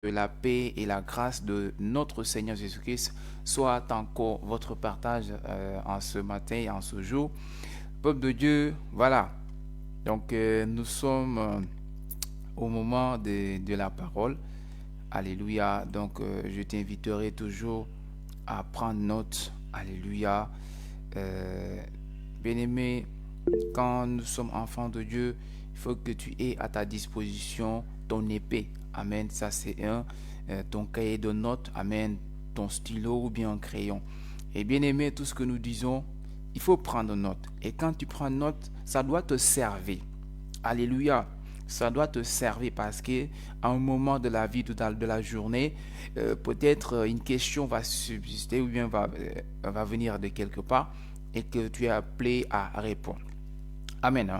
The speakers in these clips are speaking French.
Que la paix et la grâce de notre Seigneur Jésus-Christ soient encore votre partage en ce matin et en ce jour. Peuple de Dieu, voilà. Donc nous sommes au moment de la parole. Alléluia. Donc je t'inviterai toujours à prendre note. Alléluia. Euh, Bien-aimé, quand nous sommes enfants de Dieu, il faut que tu aies à ta disposition ton épée. Amen. Ça, c'est ton cahier de notes. Amen. Ton stylo ou bien un crayon. Et bien-aimé, tout ce que nous disons, il faut prendre note. Et quand tu prends note, ça doit te servir. Alléluia. Ça doit te servir parce qu'à un moment de la vie, de la journée, peut-être une question va subsister ou bien va venir de quelque part et que tu es appelé à répondre. Amen.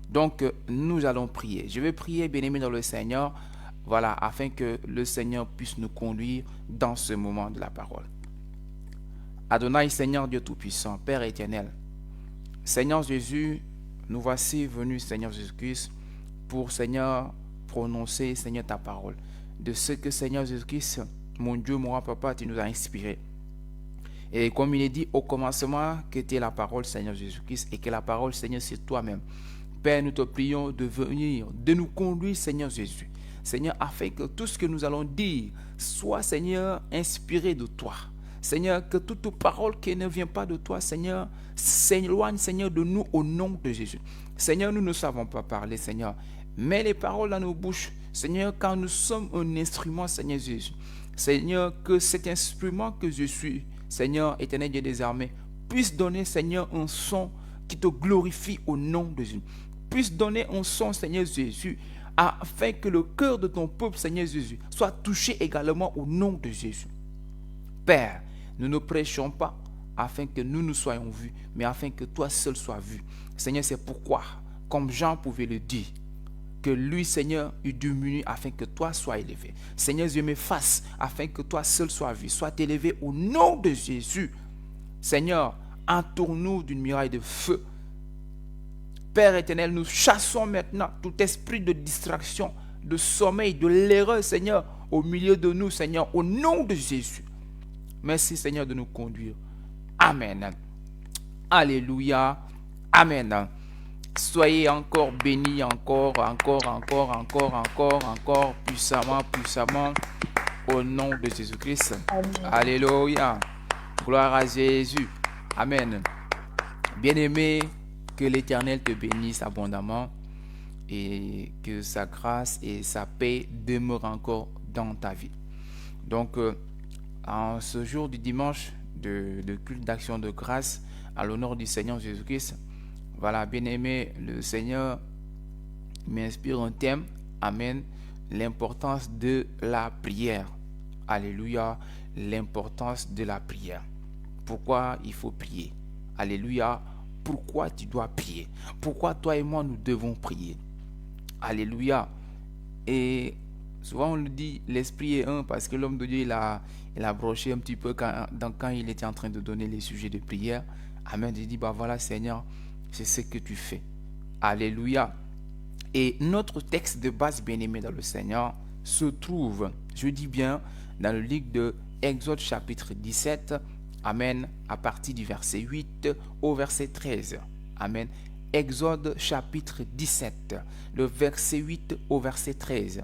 Donc, nous allons prier. Je vais prier, bien-aimé dans le Seigneur, voilà, afin que le Seigneur puisse nous conduire dans ce moment de la parole. Adonai, Seigneur Dieu Tout-Puissant, Père éternel, Seigneur Jésus, nous voici venus, Seigneur Jésus-Christ, pour, Seigneur, prononcer, Seigneur, ta parole. De ce que, Seigneur Jésus-Christ, mon Dieu, mon Papa, tu nous as inspiré. Et comme il est dit au commencement, que tu es la parole, Seigneur Jésus-Christ, et que la parole, Seigneur, c'est toi-même. Père, nous te prions de venir, de nous conduire, Seigneur Jésus. Seigneur, afin que tout ce que nous allons dire soit, Seigneur, inspiré de toi. Seigneur, que toute parole qui ne vient pas de toi, Seigneur, s'éloigne, Seigneur, de nous au nom de Jésus. Seigneur, nous ne savons pas parler, Seigneur. Mets les paroles dans nos bouches, Seigneur, car nous sommes un instrument, Seigneur Jésus. Seigneur, que cet instrument que je suis, Seigneur, éternel Dieu des armées, puisse donner, Seigneur, un son qui te glorifie au nom de Jésus. Puisse donner un son, Seigneur Jésus, afin que le cœur de ton peuple, Seigneur Jésus, soit touché également au nom de Jésus. Père, nous ne prêchons pas afin que nous soyons vus, mais afin que toi seul sois vu. Seigneur, c'est pourquoi, comme Jean pouvait le dire, que lui, Seigneur, il diminue afin que toi sois élevé. Seigneur, je m'efface afin que toi seul sois vu, sois élevé au nom de Jésus. Seigneur, entoure-nous d'une muraille de feu. Père éternel, nous chassons maintenant tout esprit de distraction, de sommeil, de l'erreur, Seigneur, au milieu de nous, Seigneur, au nom de Jésus. Merci, Seigneur, de nous conduire. Amen. Alléluia. Amen. Soyez encore bénis, encore, puissamment, au nom de Jésus-Christ. Amen. Alléluia. Gloire à Jésus. Amen. Bien-aimé, que l'Éternel te bénisse abondamment et que sa grâce et sa paix demeurent encore dans ta vie. Donc, en ce jour du dimanche de culte d'action de grâce à l'honneur du Seigneur Jésus-Christ, voilà, bien-aimé, le Seigneur m'inspire un thème, amen, l'importance de la prière. Alléluia, l'importance de la prière. Pourquoi il faut prier? Alléluia, pourquoi tu dois prier? Pourquoi toi et moi nous devons prier? Alléluia. Et souvent on le dit, l'esprit est un, parce que l'homme de Dieu, il a broché un petit peu quand il était en train de donner les sujets de prière. Amen, il dit, bah voilà Seigneur, c'est ce que tu fais. Alléluia. Et notre texte de base, bien-aimé dans le Seigneur, se trouve, je dis bien, dans le livre de Exode chapitre 17, amen, à partir du verset 8 au verset 13. Amen. Exode chapitre 17, le verset 8 au verset 13.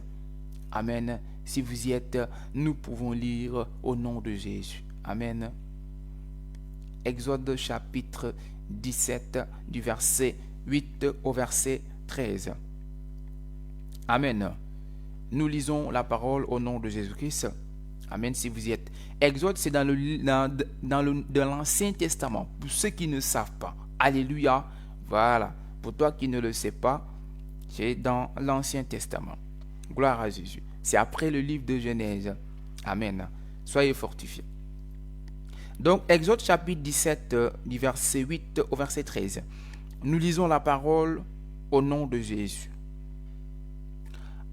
Amen. Si vous y êtes, nous pouvons lire au nom de Jésus. Amen. Exode chapitre 17 du verset 8 au verset 13. Amen. Nous lisons la parole au nom de Jésus-Christ. Amen, si vous y êtes. Exode, c'est dans l'Ancien Testament. Pour ceux qui ne savent pas. Alléluia. Voilà. Pour toi qui ne le sais pas, c'est dans l'Ancien Testament. Gloire à Jésus. C'est après le livre de Genèse. Amen. Soyez fortifiés. Donc, Exode chapitre 17, du verset 8 au verset 13. Nous lisons la parole au nom de Jésus.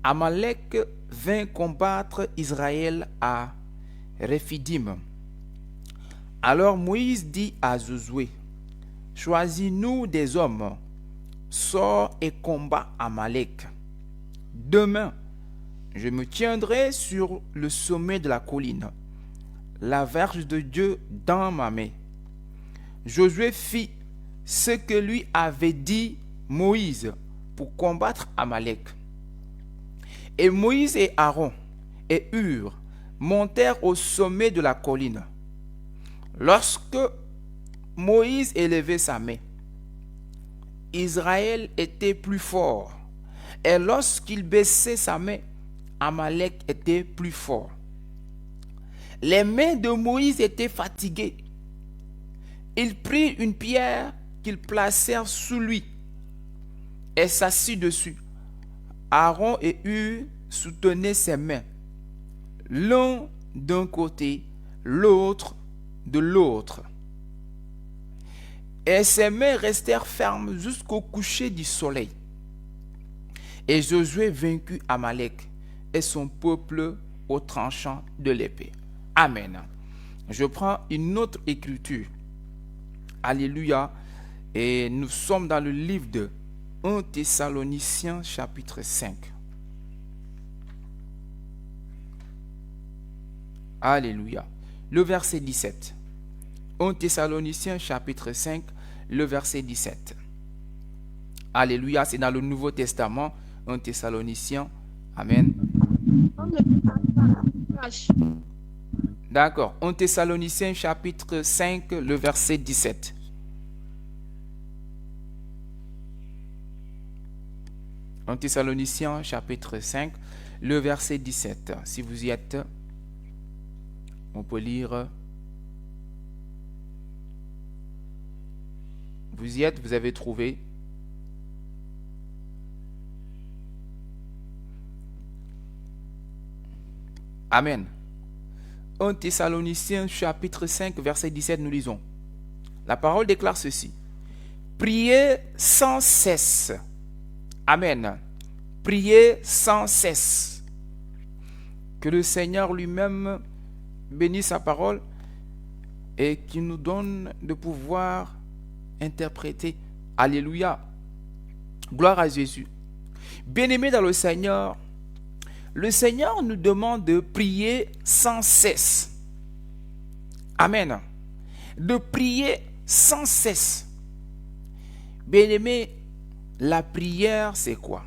Amalek vint combattre Israël à Rephidim. Alors Moïse dit à Josué, choisis-nous des hommes, sors et combat Amalek. Demain, Je me tiendrai sur le sommet de la colline, la verge de Dieu dans ma main. Josué fit ce que lui avait dit Moïse pour combattre Amalek. Et Moïse et Aaron et Hur montèrent au sommet de la colline. Lorsque Moïse élevait sa main, Israël était plus fort. Et lorsqu'il baissait sa main, Amalek était plus fort. Les mains de Moïse étaient fatiguées. Il prit une pierre qu'ils placèrent sous lui et s'assit dessus. Aaron et Hur soutenaient ses mains, l'un d'un côté, l'autre de l'autre. Et ses mains restèrent fermes jusqu'au coucher du soleil. Et Josué vaincut Amalek et son peuple au tranchant de l'épée. Amen. Je prends une autre écriture. Alléluia. Et nous sommes dans le livre de 1 Thessaloniciens chapitre 5. Alléluia. Le verset 17. 1 Thessaloniciens chapitre 5, le verset 17. Alléluia, c'est dans le Nouveau Testament, 1 Thessaloniciens. Amen. D'accord. 1 Thessaloniciens chapitre 5, le verset 17. En Thessaloniciens chapitre 5, le verset 17. Si vous y êtes, on peut lire. Vous y êtes, vous avez trouvé. Amen. 1 Thessaloniciens chapitre 5, verset 17, nous lisons. La parole déclare ceci. Priez sans cesse. Amen. Priez sans cesse. Que le Seigneur lui-même bénisse sa parole et qu'il nous donne de pouvoir interpréter. Alléluia. Gloire à Jésus. Bien-aimés dans le Seigneur nous demande de prier sans cesse. Amen. De prier sans cesse. Bien-aimés, la prière, c'est quoi?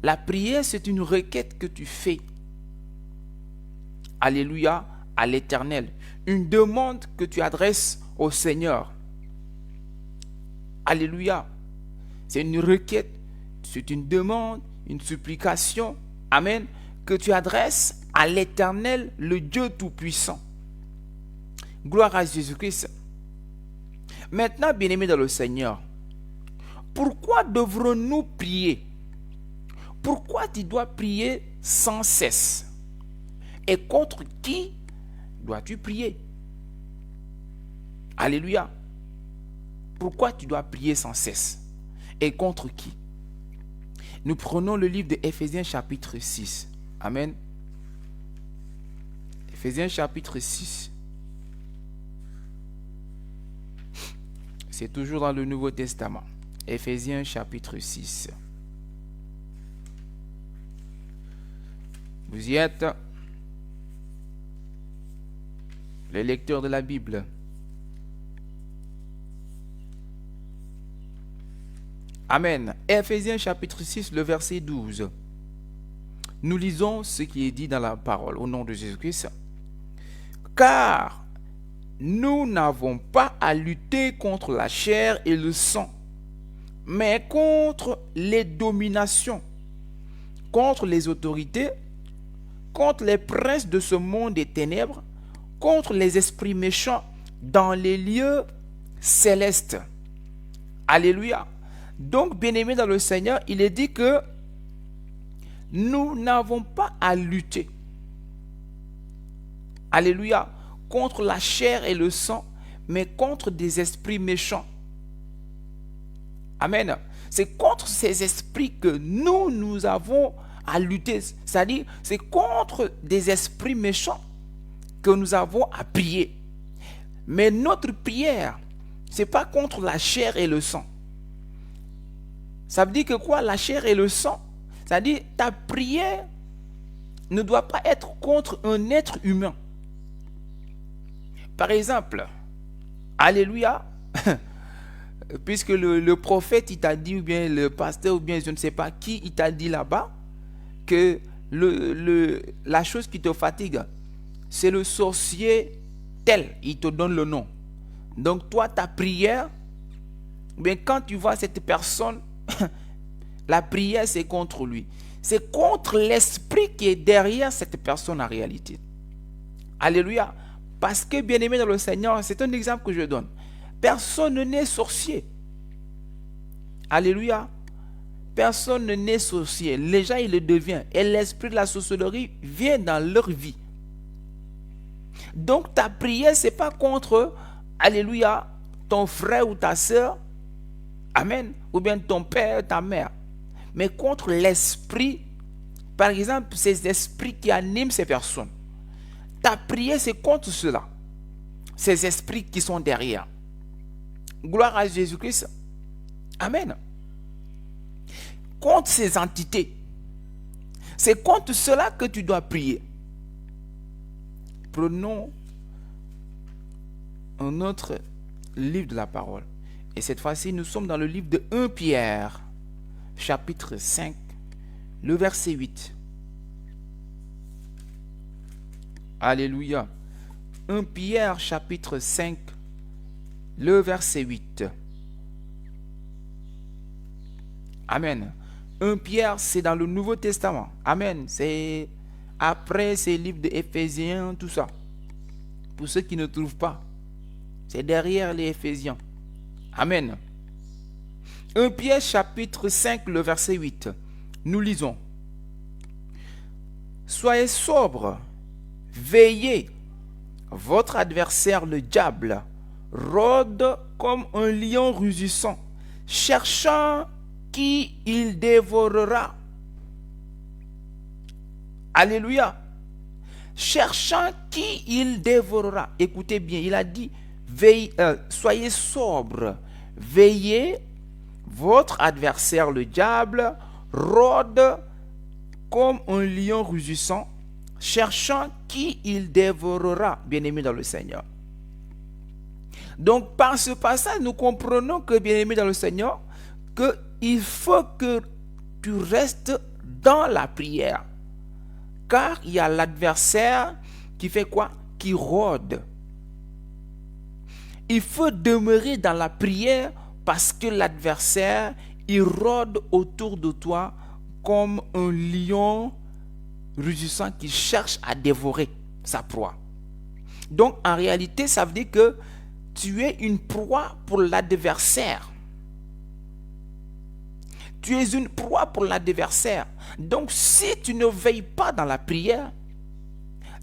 La prière, c'est une requête que tu fais. Alléluia, à l'Éternel. Une demande que tu adresses au Seigneur. Alléluia. C'est une requête, c'est une demande, une supplication. Amen. Que tu adresses à l'Éternel, le Dieu Tout-Puissant. Gloire à Jésus-Christ. Maintenant, bien-aimés dans le Seigneur, pourquoi devrons-nous prier? Pourquoi tu dois prier sans cesse? Et contre qui dois-tu prier? Alléluia. Pourquoi tu dois prier sans cesse? Et contre qui? Nous prenons le livre de Éphésiens chapitre 6. Amen. Éphésiens chapitre 6. C'est toujours dans le Nouveau Testament. Éphésiens chapitre 6. Vous y êtes? Les lecteurs de la Bible. Amen. Éphésiens chapitre 6, le verset 12. Nous lisons ce qui est dit dans la parole au nom de Jésus-Christ. Car nous n'avons pas à lutter contre la chair et le sang, mais contre les dominations, contre les autorités, contre les princes de ce monde des ténèbres, contre les esprits méchants dans les lieux célestes. Alléluia. Donc, bien-aimés dans le Seigneur, il est dit que nous n'avons pas à lutter. Alléluia. Contre la chair et le sang, mais contre des esprits méchants. Amen. C'est contre ces esprits que nous avons à lutter. C'est-à-dire, c'est contre des esprits méchants que nous avons à prier. Mais notre prière, ce n'est pas contre la chair et le sang. Ça veut dire que quoi? La chair et le sang. C'est-à-dire ta prière ne doit pas être contre un être humain. Par exemple, alléluia, puisque le prophète, il t'a dit, ou bien le pasteur, ou bien je ne sais pas qui, il t'a dit là-bas, que la chose qui te fatigue, c'est le sorcier tel, il te donne le nom. Donc toi, ta prière, bien quand tu vois cette personne, la prière c'est contre lui. C'est contre l'esprit qui est derrière cette personne en réalité. Alléluia. Parce que bien aimé dans le Seigneur, c'est un exemple que je donne. Personne n'est sorcier. Alléluia. Personne n'est sorcier. Les gens, ils le deviennent. Et l'esprit de la sorcellerie vient dans leur vie. Donc ta prière, ce n'est pas contre, alléluia, ton frère ou ta soeur, amen, ou bien ton père, ta mère, mais contre l'esprit, par exemple, ces esprits qui animent ces personnes. Ta prière, c'est contre cela. Ces esprits qui sont derrière. Gloire à Jésus-Christ. Amen. Contre ces entités. C'est contre cela que tu dois prier. Prenons un autre livre de la parole. Et cette fois-ci, nous sommes dans le livre de 1 Pierre, chapitre 5, le verset 8. Alléluia. 1 Pierre, chapitre 5, le verset 8. Amen. 1 Pierre, c'est dans le Nouveau Testament. Amen. C'est après ces livres d'Éphésiens, tout ça. Pour ceux qui ne trouvent pas, c'est derrière les Éphésiens. Amen. 1 Pierre, chapitre 5, le verset 8. Nous lisons. Soyez sobres, veillez. Votre adversaire, le diable, rôde comme un lion rugissant, cherchant qui il dévorera. Alléluia. Cherchant qui il dévorera. Écoutez bien, il a dit, soyez sobres, veillez. Votre adversaire, le diable, rôde comme un lion rugissant, cherchant qui il dévorera, bien-aimé dans le Seigneur. Donc, par ce passage, nous comprenons que, bien-aimé dans le Seigneur, qu'il faut que tu restes dans la prière. Car il y a l'adversaire qui fait quoi? Qui rôde. Il faut demeurer dans la prière parce que l'adversaire, il rôde autour de toi comme un lion rugissant qui cherche à dévorer sa proie. Donc, en réalité, ça veut dire que tu es une proie pour l'adversaire. Tu es une proie pour l'adversaire. Donc, si tu ne veilles pas dans la prière,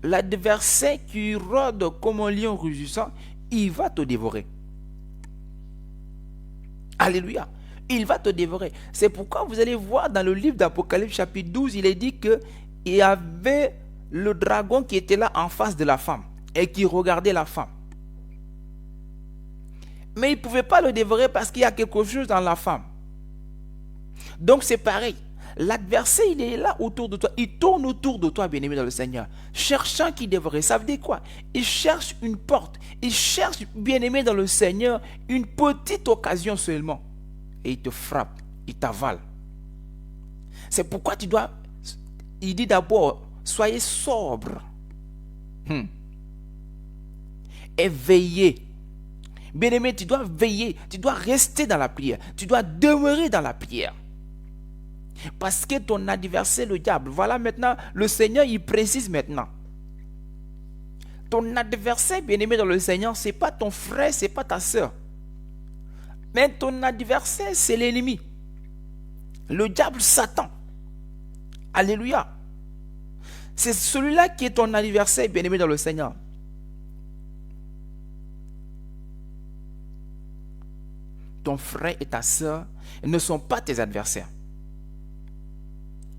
l'adversaire qui rôde comme un lion rugissant, il va te dévorer. Alléluia. Il va te dévorer. C'est pourquoi vous allez voir dans le livre d'Apocalypse chapitre 12, il est dit qu'il y avait le dragon qui était là en face de la femme et qui regardait la femme. Mais il ne pouvait pas le dévorer parce qu'il y a quelque chose dans la femme. Donc c'est pareil. L'adversaire, il est là autour de toi. Il tourne autour de toi, bien-aimé dans le Seigneur, cherchant qui dévorer. Ça veut dire quoi? Il cherche une porte. Il cherche, bien-aimé dans le Seigneur, une petite occasion seulement. Et il te frappe. Il t'avale. C'est pourquoi tu dois... Il dit d'abord, soyez sobre. Et veillez. Bien-aimé, tu dois veiller. Tu dois rester dans la prière. Tu dois demeurer dans la prière. Parce que ton adversaire, le diable, voilà maintenant, le Seigneur, il précise maintenant. Ton adversaire, bien-aimé dans le Seigneur, ce n'est pas ton frère, ce n'est pas ta soeur. Mais ton adversaire, c'est l'ennemi. Le diable, Satan. Alléluia. C'est celui-là qui est ton adversaire, bien-aimé dans le Seigneur. Ton frère et ta soeur ne sont pas tes adversaires.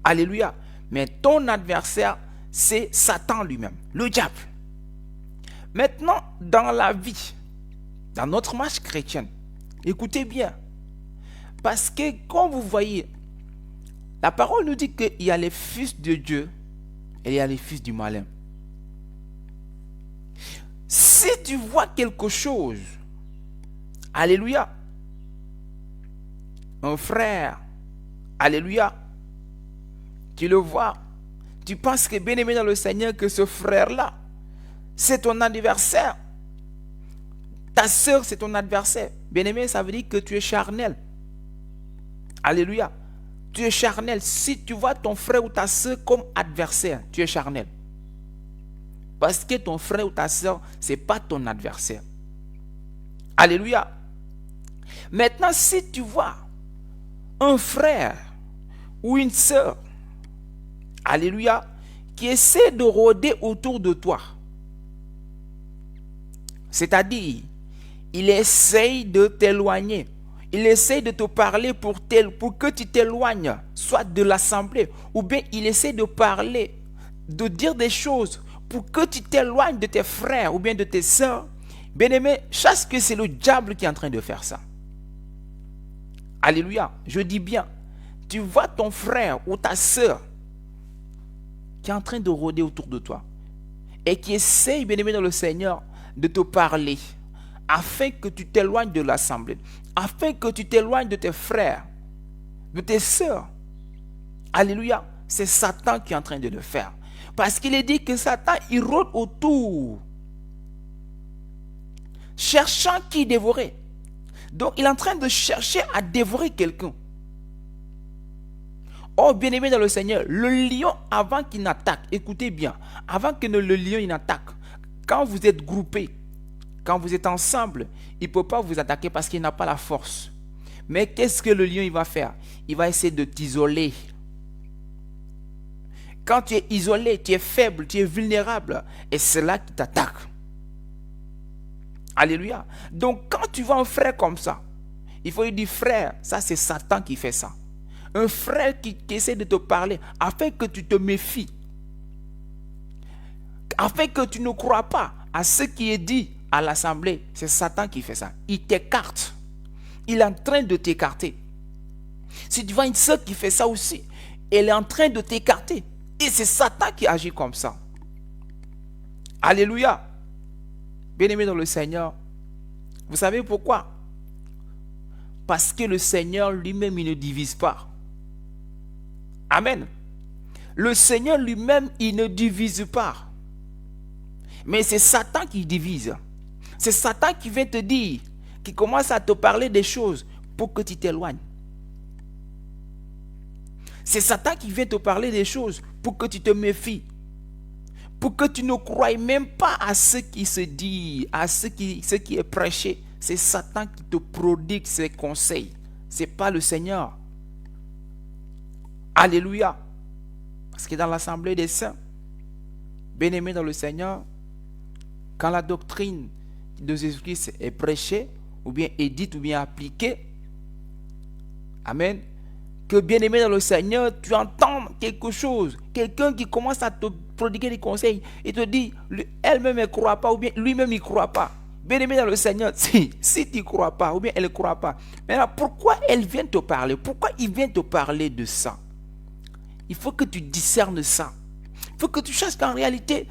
Alléluia. Mais ton adversaire, c'est Satan lui-même, le diable. Maintenant, dans la vie, dans notre marche chrétienne, écoutez bien. Parce que, comme vous voyez, la parole nous dit qu'il y a les fils de Dieu et il y a les fils du malin. Si tu vois quelque chose, alléluia, un frère, alléluia, tu le vois, tu penses que bien aimé dans le Seigneur, que ce frère-là, c'est ton adversaire. Ta sœur, c'est ton adversaire. Bien aimé, ça veut dire que tu es charnel. Alléluia. Tu es charnel. Si tu vois ton frère ou ta sœur comme adversaire, tu es charnel. Parce que ton frère ou ta sœur, ce n'est pas ton adversaire. Alléluia. Maintenant, si tu vois un frère ou une sœur, alléluia, qui essaie de rôder autour de toi, c'est-à-dire, il essaye de t'éloigner, il essaye de te parler pour que tu t'éloignes, soit de l'assemblée, ou bien il essaie de parler, de dire des choses pour que tu t'éloignes de tes frères ou bien de tes sœurs. Bien-aimé, sache que c'est le diable qui est en train de faire ça. Alléluia, je dis bien, tu vois ton frère ou ta sœur qui est en train de rôder autour de toi et qui essaye, bien-aimé dans le Seigneur, de te parler afin que tu t'éloignes de l'assemblée, afin que tu t'éloignes de tes frères, de tes sœurs. Alléluia, c'est Satan qui est en train de le faire. Parce qu'il est dit que Satan, il rôde autour, cherchant qui dévorer. Donc, il est en train de chercher à dévorer quelqu'un. Oh, bien-aimé dans le Seigneur, le lion, avant qu'il n'attaque, écoutez bien, avant que le lion il n'attaque, quand vous êtes groupés, quand vous êtes ensemble, il ne peut pas vous attaquer parce qu'il n'a pas la force. Mais qu'est-ce que le lion il va faire? Il va essayer de t'isoler. Quand tu es isolé, tu es faible, tu es vulnérable, et c'est là qu'il t'attaque. Alléluia. Donc quand tu vois un frère comme ça, il faut lui dire, frère, ça c'est Satan qui fait ça. Un frère qui essaie de te parler afin que tu te méfies, afin que tu ne crois pas à ce qui est dit à l'assemblée. C'est Satan qui fait ça. Il t'écarte. Il est en train de t'écarter. Si tu vois une sœur qui fait ça aussi, elle est en train de t'écarter. Et c'est Satan qui agit comme ça. Alléluia. Bien-aimé dans le Seigneur, vous savez pourquoi? Parce que le Seigneur lui-même, il ne divise pas. Amen. Le Seigneur lui-même, il ne divise pas. Mais c'est Satan qui divise. C'est Satan qui vient te dire, qui commence à te parler des choses pour que tu t'éloignes. C'est Satan qui vient te parler des choses pour que tu te méfies. Pour que tu ne croies même pas à ce qui se dit, à ce qui est prêché. C'est Satan qui te prodigue ses conseils. Ce n'est pas le Seigneur. Alléluia. Parce que dans l'assemblée des saints, bien-aimés dans le Seigneur, quand la doctrine de Jésus-Christ est prêchée, ou bien est dite, ou bien appliquée, amen, que bien-aimé dans le Seigneur, tu entends quelque chose, quelqu'un qui commence à te prodiguer des conseils, et te dit, elle-même ne croit pas, ou bien lui-même il ne croit pas. Bien-aimé dans le Seigneur, si tu ne crois pas, ou bien elle ne croit pas, maintenant pourquoi elle vient te parler? Pourquoi il vient te parler de ça? Il faut que tu discernes ça. Il faut que tu saches qu'en réalité,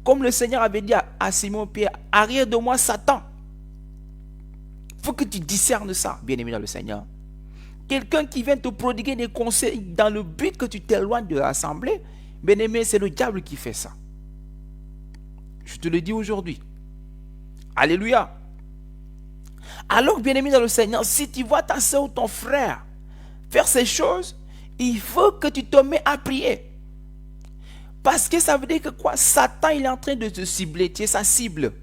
comme le Seigneur avait dit à Simon-Pierre, arrière de moi Satan. Il faut que tu discernes ça, bien-aimé dans le Seigneur. Quelqu'un qui vient te prodiguer des conseils dans le but que tu t'éloignes de l'assemblée, bien-aimé, c'est le diable qui fait ça. Je te le dis aujourd'hui. Alléluia. Alors, bien-aimé dans le Seigneur, si tu vois ta soeur ou ton frère faire ces choses, il faut que tu te mets à prier. Parce que ça veut dire que quoi? Satan, il est en train de te cibler. Tu es sa cible.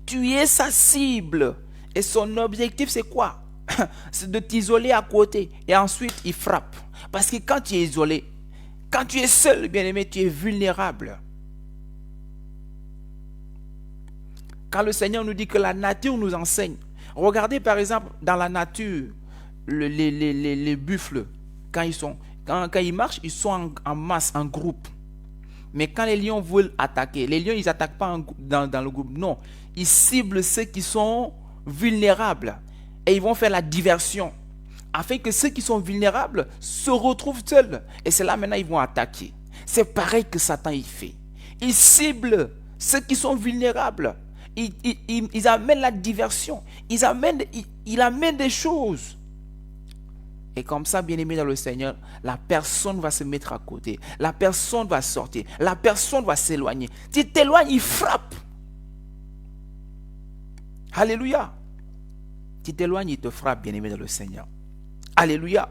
Tu es sa cible. Et son objectif, c'est quoi? C'est de t'isoler à côté. Et ensuite, il frappe. Parce que quand tu es isolé, quand tu es seul, bien-aimé, tu es vulnérable. Quand le Seigneur nous dit que la nature nous enseigne. Regardez par exemple dans la nature, les buffles, quand ils marchent, ils sont en masse, en groupe. Mais quand les lions veulent attaquer, les lions, ils n'attaquent pas dans le groupe. Non, ils ciblent ceux qui sont vulnérables. Et ils vont faire la diversion. afin que ceux qui sont vulnérables se retrouvent seuls. Et c'est là maintenant ils vont attaquer. C'est pareil que Satan il fait. Il cible ceux qui sont vulnérables. Ils amènent la diversion. Il amène des choses. Et comme ça, bien-aimé dans le Seigneur, la personne va se mettre à côté. La personne va sortir. La personne va s'éloigner. Tu t'éloignes, il frappe. Alléluia. Tu t'éloignes, il te frappe, bien-aimé dans le Seigneur. Alléluia.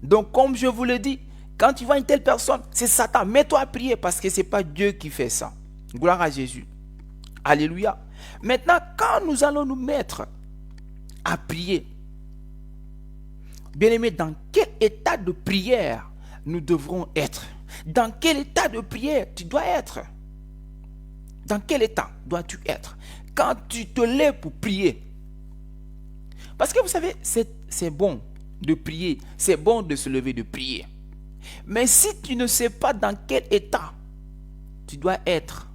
Donc, comme je vous le dis, quand tu vois une telle personne, c'est Satan. Mets-toi à prier parce que ce n'est pas Dieu qui fait ça. Gloire à Jésus. Alléluia. Maintenant, quand nous allons nous mettre à prier, bien-aimé, dans quel état de prière nous devrons être? Dans quel état de prière tu dois être? Dans quel état dois-tu être quand tu te lèves pour prier? Parce que vous savez, c'est bon de prier, c'est bon de se lever de prier. Mais si tu ne sais pas dans quel état tu dois être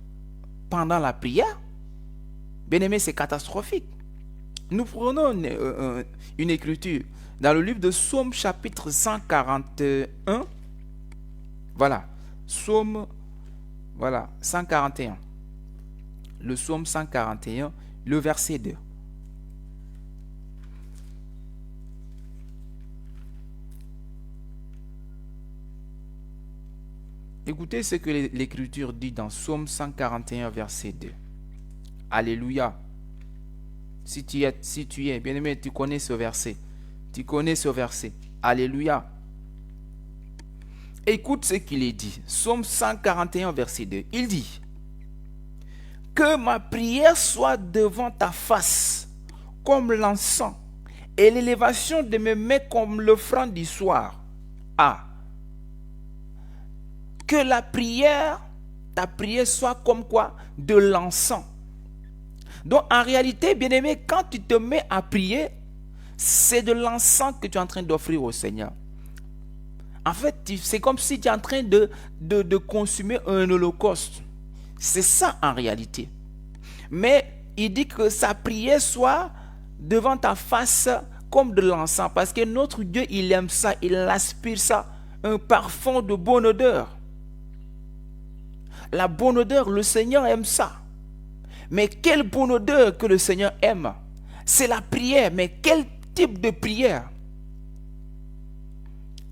pendant la prière, bien-aimé, c'est catastrophique. Nous prenons une écriture dans le livre de Psaume chapitre 141. Voilà, Psaume 141. Le Psaume 141, le verset 2. Écoutez ce que l'Écriture dit dans Psaume 141, verset 2. Alléluia. Si tu es, bien-aimé, tu connais ce verset. Tu connais ce verset. Alléluia. Écoute ce qu'il est dit. Psaume 141, verset 2. Il dit: que ma prière soit devant ta face comme l'encens et l'élévation de mes mains comme l'offrande du soir. Ah. Que ta prière soit comme quoi? De l'encens. Donc en réalité, bien-aimé, quand tu te mets à prier, c'est de l'encens que tu es en train d'offrir au Seigneur. En fait, c'est comme si tu es en train de consumer un holocauste. C'est ça en réalité. Mais il dit que sa prière soit devant ta face comme de l'encens. Parce que notre Dieu, il aime ça, il aspire ça. Un parfum de bonne odeur. La bonne odeur, le Seigneur aime ça. Mais quelle bonne odeur que le Seigneur aime? C'est la prière. Mais quel type de prière?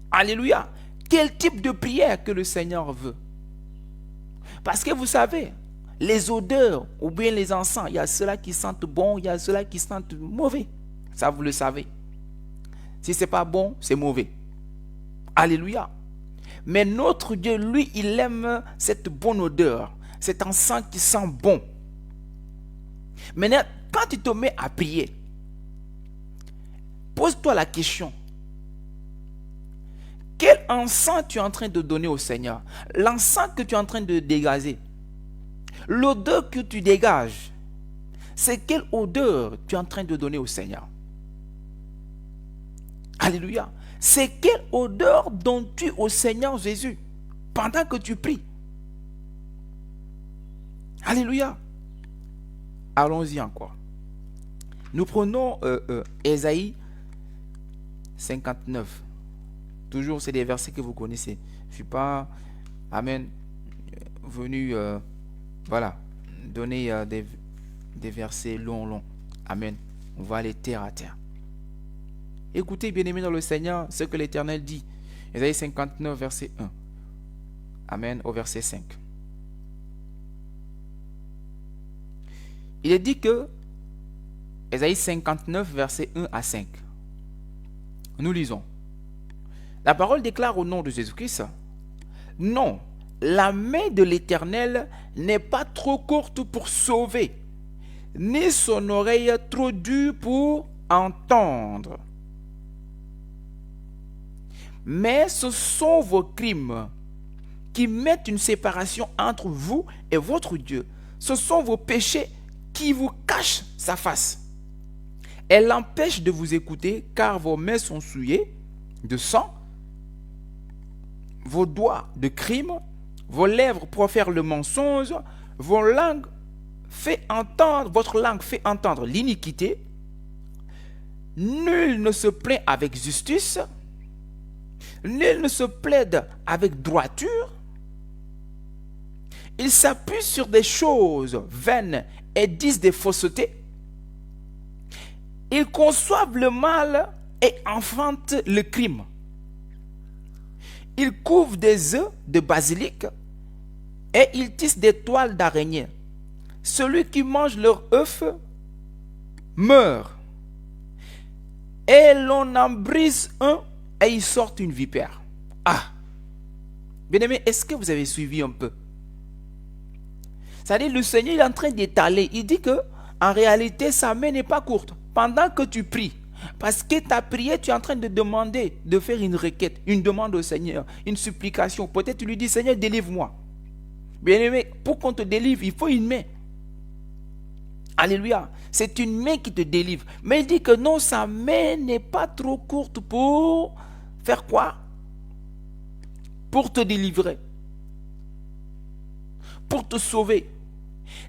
Alléluia. Quel type de prière que le Seigneur veut? Parce que vous savez, les odeurs ou bien les encens, il y a ceux-là qui sentent bon, il y a ceux-là qui sentent mauvais. Ça, vous le savez. Si ce n'est pas bon, c'est mauvais. Alléluia. Mais notre Dieu, lui, il aime cette bonne odeur, cet encens qui sent bon. Maintenant, quand tu te mets à prier, pose-toi la question: quel encens tu es en train de donner au Seigneur? L'encens que tu es en train de dégager, l'odeur que tu dégages, c'est quelle odeur tu es en train de donner au Seigneur? Alléluia. C'est quelle odeur donnes-tu au Seigneur Jésus pendant que tu pries? Alléluia. Allons-y encore. Nous prenons Ésaïe 59. Toujours, c'est des versets que vous connaissez. Je ne suis pas, amen, venu, donner des versets longs. Amen. On va aller terre à terre. Écoutez, bien-aimés dans le Seigneur, ce que l'Éternel dit. Ésaïe 59, verset 1. Amen, au verset 5. Il est dit que, Ésaïe 59, verset 1 à 5. Nous lisons. La parole déclare au nom de Jésus-Christ: non, la main de l'Éternel n'est pas trop courte pour sauver, ni son oreille trop dure pour entendre. Mais ce sont vos crimes qui mettent une séparation entre vous et votre Dieu. Ce sont vos péchés qui vous cachent sa face. Elle l'empêche de vous écouter, car vos mains sont souillées de sang, vos doigts de crime, vos lèvres profèrent le mensonge, votre langue fait entendre l'iniquité. Nul ne se plaint avec justice, nul ne se plaide avec droiture. Ils s'appuient sur des choses vaines et disent des faussetés. Ils conçoivent le mal et enfantent le crime. Ils couvrent des œufs de basilic et ils tissent des toiles d'araignée. Celui qui mange leur œuf meurt. Et l'on en brise un et il sort une vipère. Ah! Bien-aimé, est-ce que vous avez suivi un peu? C'est-à-dire, le Seigneur est en train d'étaler. Il dit que, en réalité, sa main n'est pas courte. Pendant que tu pries, parce que ta prière, tu es en train de demander, de faire une requête, une demande au Seigneur, une supplication. Peut-être tu lui dis, Seigneur, délivre-moi. Bien-aimé, pour qu'on te délivre, il faut une main. Alléluia. C'est une main qui te délivre. Mais il dit que non, sa main n'est pas trop courte pour faire quoi? Pour te délivrer. Pour te sauver.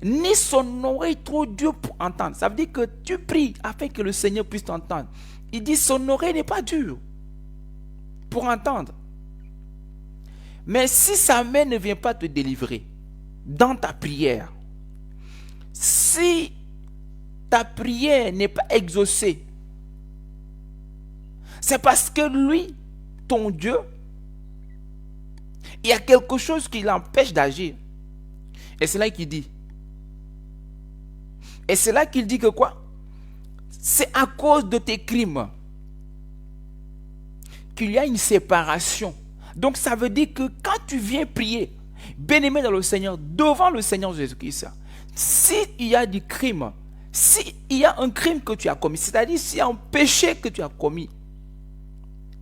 Ni son oreille trop dure pour entendre. Ça veut dire que tu pries afin que le Seigneur puisse t'entendre. Il dit son oreille n'est pas dure pour entendre. Mais si sa main ne vient pas te délivrer dans ta prière, si ta prière n'est pas exaucée, c'est parce que lui, ton Dieu, il y a quelque chose qui l'empêche d'agir. Et c'est là qu'il dit. Et c'est là qu'il dit que quoi? C'est à cause de tes crimes qu'il y a une séparation. Donc ça veut dire que quand tu viens prier, bien-aimé dans le Seigneur, devant le Seigneur Jésus-Christ, s'il y a du crime, s'il y a un crime que tu as commis, c'est-à-dire s'il y a un péché que tu as commis,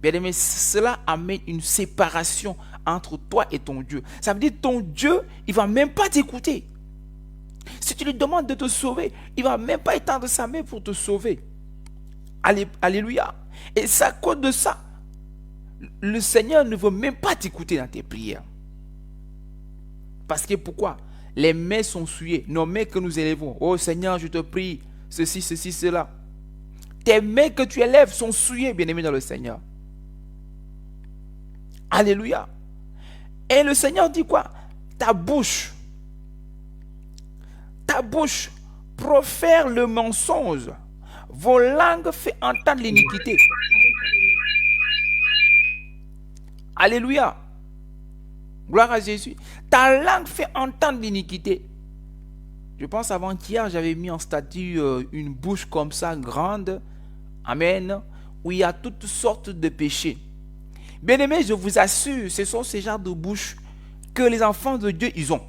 bien-aimé, cela amène une séparation entre toi et ton Dieu. Ça veut dire que ton Dieu, il ne va même pas t'écouter. Si tu lui demandes de te sauver, il ne va même pas étendre sa main pour te sauver. Alléluia. Et c'est à cause de ça, le Seigneur ne veut même pas t'écouter dans tes prières. Parce que pourquoi? Les mains sont souillées, nos mains que nous élevons. Oh Seigneur, je te prie, ceci, cela. Tes mains que tu élèves sont souillées, bien-aimé dans le Seigneur. Alléluia. Et le Seigneur dit quoi? Ta bouche profère le mensonge. Vos langues font entendre l'iniquité. Alléluia. Gloire à Jésus. Ta langue fait entendre l'iniquité. Je pense avant-hier, j'avais mis en statut une bouche comme ça, grande. Amen. Où il y a toutes sortes de péchés. Bien-aimés, je vous assure, ce sont ces genres de bouches que les enfants de Dieu, ils ont.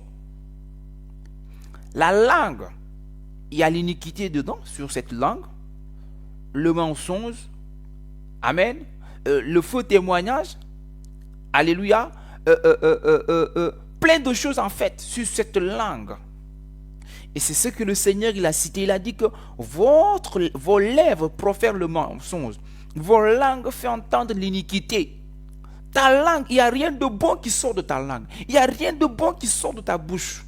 La langue, il y a l'iniquité dedans, sur cette langue. Le mensonge. Amen. Le faux témoignage. Alléluia. Plein de choses en fait sur cette langue. Et c'est ce que le Seigneur il a cité. Il a dit que vos lèvres profèrent le mensonge. Vos langues font entendre l'iniquité. Ta langue, il n'y a rien de bon qui sort de ta langue. Il n'y a rien de bon qui sort de ta bouche.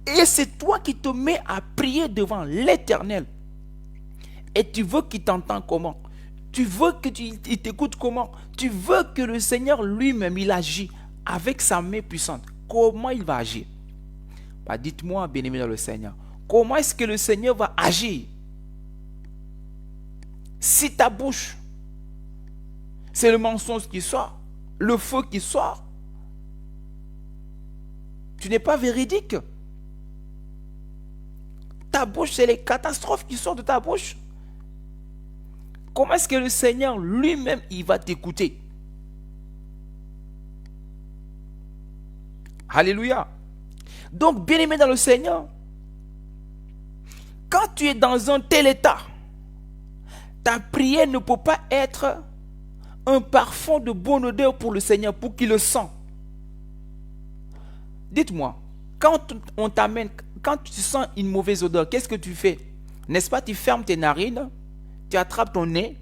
Et c'est toi qui te mets à prier devant l'Éternel. Et tu veux qu'il t'entende comment? Tu veux qu'il t'écoute comment? Tu veux que le Seigneur lui-même, il agit avec sa main puissante. Comment il va agir? Bah, dites-moi, bien-aimé dans le Seigneur, comment est-ce que le Seigneur va agir? Si ta bouche, c'est le mensonge qui sort, le feu qui sort, tu n'es pas véridique. Ta bouche, c'est les catastrophes qui sortent de ta bouche. Comment est-ce que le Seigneur lui-même, il va t'écouter? Alléluia. Donc, bien-aimé dans le Seigneur, quand tu es dans un tel état, ta prière ne peut pas être un parfum de bonne odeur pour le Seigneur, pour qu'il le sente. Dites-moi, quand on t'amène, quand tu sens une mauvaise odeur, qu'est-ce que tu fais? N'est-ce pas, tu fermes tes narines, tu attrapes ton nez,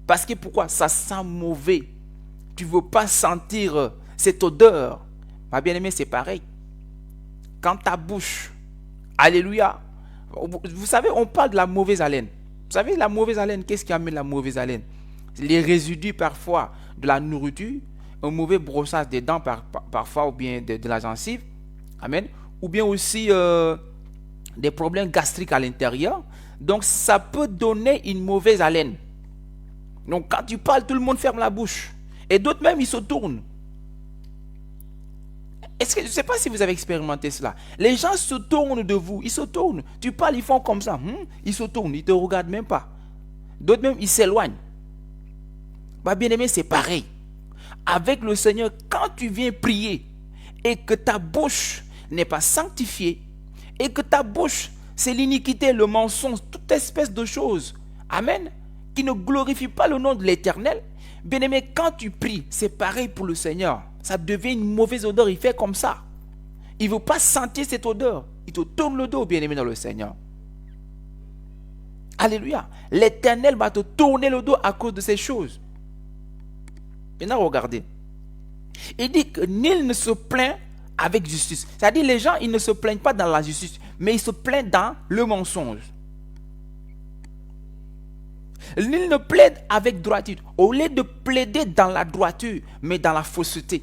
parce que pourquoi? Ça sent mauvais. Tu ne veux pas sentir cette odeur. Ma bien-aimée, c'est pareil. Quand ta bouche, alléluia, Vous savez, on parle de la mauvaise haleine. Vous savez, la mauvaise haleine, qu'est-ce qui amène la mauvaise haleine? Les résidus parfois de la nourriture, un mauvais brossage des dents parfois, ou bien de la gencive. Amen. Ou bien aussi des problèmes gastriques à l'intérieur. Donc, ça peut donner une mauvaise haleine. Donc, quand tu parles, tout le monde ferme la bouche. Et d'autres même, ils se tournent. Je ne sais pas si vous avez expérimenté cela. Les gens se tournent de vous. Ils se tournent. Tu parles, ils font comme ça. Ils se tournent. Ils ne te regardent même pas. D'autres même, ils s'éloignent. Bien aimé, c'est pareil. Avec le Seigneur, quand tu viens prier et que ta bouche n'est pas sanctifiée et que ta bouche, c'est l'iniquité, le mensonge, toute espèce de choses, amen, qui ne glorifie pas le nom de l'Éternel, bien aimé, quand tu pries, c'est pareil pour le Seigneur. Ça devient une mauvaise odeur, il fait comme ça. Il ne veut pas sentir cette odeur. Il te tourne le dos, bien aimé dans le Seigneur. Alléluia. L'Éternel va te tourner le dos à cause de ces choses. Maintenant, regardez. Il dit que nul ne se plaint avec justice. C'est-à-dire, les gens, ils ne se plaignent pas dans la justice, mais ils se plaignent dans le mensonge. Nul ne plaide avec droiture. Au lieu de plaider dans la droiture, mais dans la fausseté.